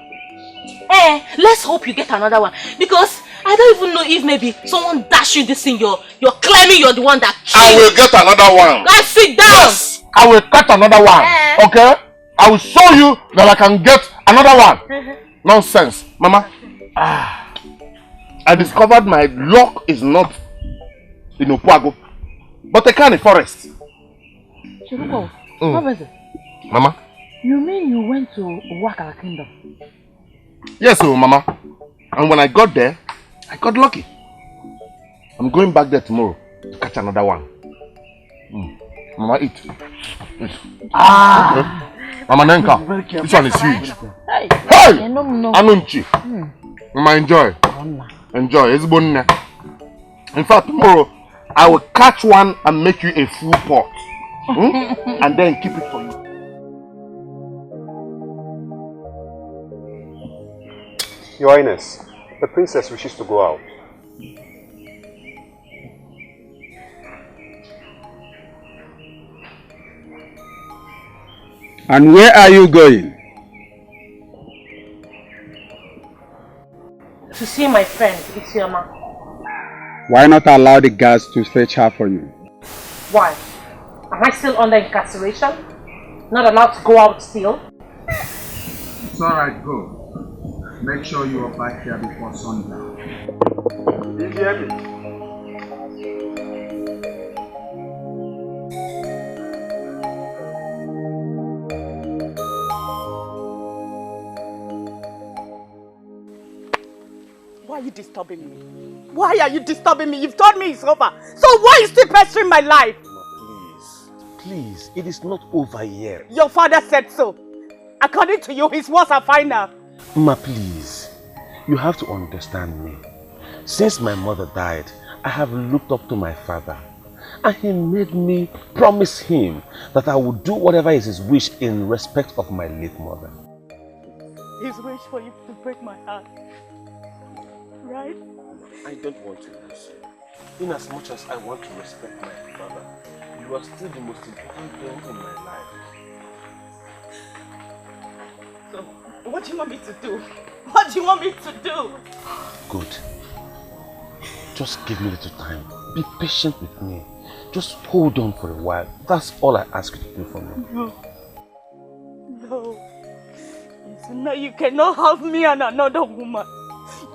Let's hope you get another one. Because I don't even know if maybe someone dash you this thing. You're claiming you're the one that killed. I will get another one. Guys, sit down. Yes, I will cut another one. Okay? I will show you that I can get another one. Nonsense. Mama. I discovered my luck is not in Opoago, but a kind of forest. Chiruko, what was it? Mama? You mean you went to Wakala Kingdom? Yes, Mama. And when I got there, I got lucky. I'm going back there tomorrow to catch another one. Mama, eat. Okay. Mama Nenka, this one is huge. Hey! Anunchi. Mama, enjoy. Enjoy. It's bonne. In fact, tomorrow, I will catch one and make you a full pot. And then keep it for you. Your Highness, the princess wishes to go out. And where are you going? To see my friend, Isioma. Why not allow the guards to fetch her for you? Why? Am I still under incarceration? Not allowed to go out still? It's alright, go. Make sure you are back here before sundown. Did you hear me? Why are you disturbing me? Why are you disturbing me? You've told me it's over. So why are you still pestering my life? Please, it is not over yet. Your father said so. According to you, his words are final. Ma, please. You have to understand me. Since my mother died, I have looked up to my father. And he made me promise him that I would do whatever is his wish in respect of my late mother. His wish for you to break my heart. Right? I don't want to lose you. In as much as I want to respect my father, you are still the most important thing in my life. So, what do you want me to do? What do you want me to do? Good. Just give me a little time. Be patient with me. Just hold on for a while. That's all I ask you to do for me. No. No. No, you cannot have me and another woman.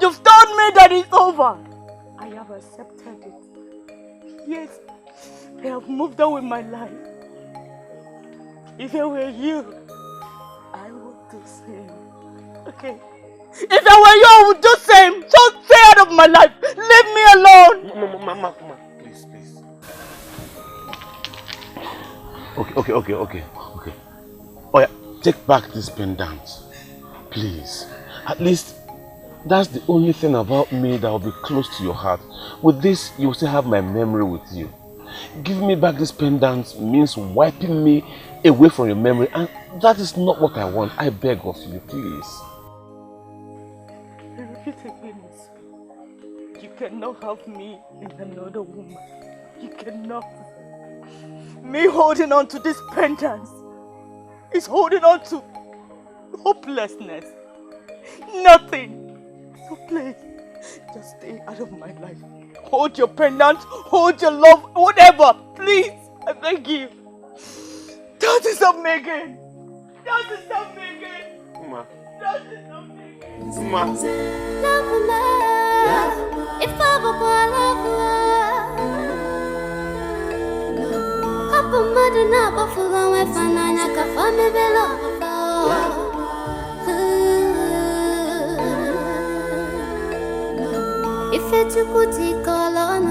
You've told me that it's over. I have accepted it. Yes, I have moved on with my life. If I were you, I would do the same. Okay? If I were you, I would do the same. So stay out of my life. Leave me alone. Mama, please. Okay. Oh yeah, take back this pendant. Please. At least that's the only thing about me that will be close to your heart. With this, you will still have my memory with you. Giving me back this pendant means wiping me away from your memory, and that is not what I want. I beg of you, please. Repeat again. You cannot have me and another woman. You cannot. Me holding on to this pendant is holding on to hopelessness. Nothing. So please, just stay out of my life. Hold your pendant, hold your love, whatever. Please, I beg you. Don't disturb me again. Don't disturb me again. Uma. Don't disturb me again. If it's a good call on,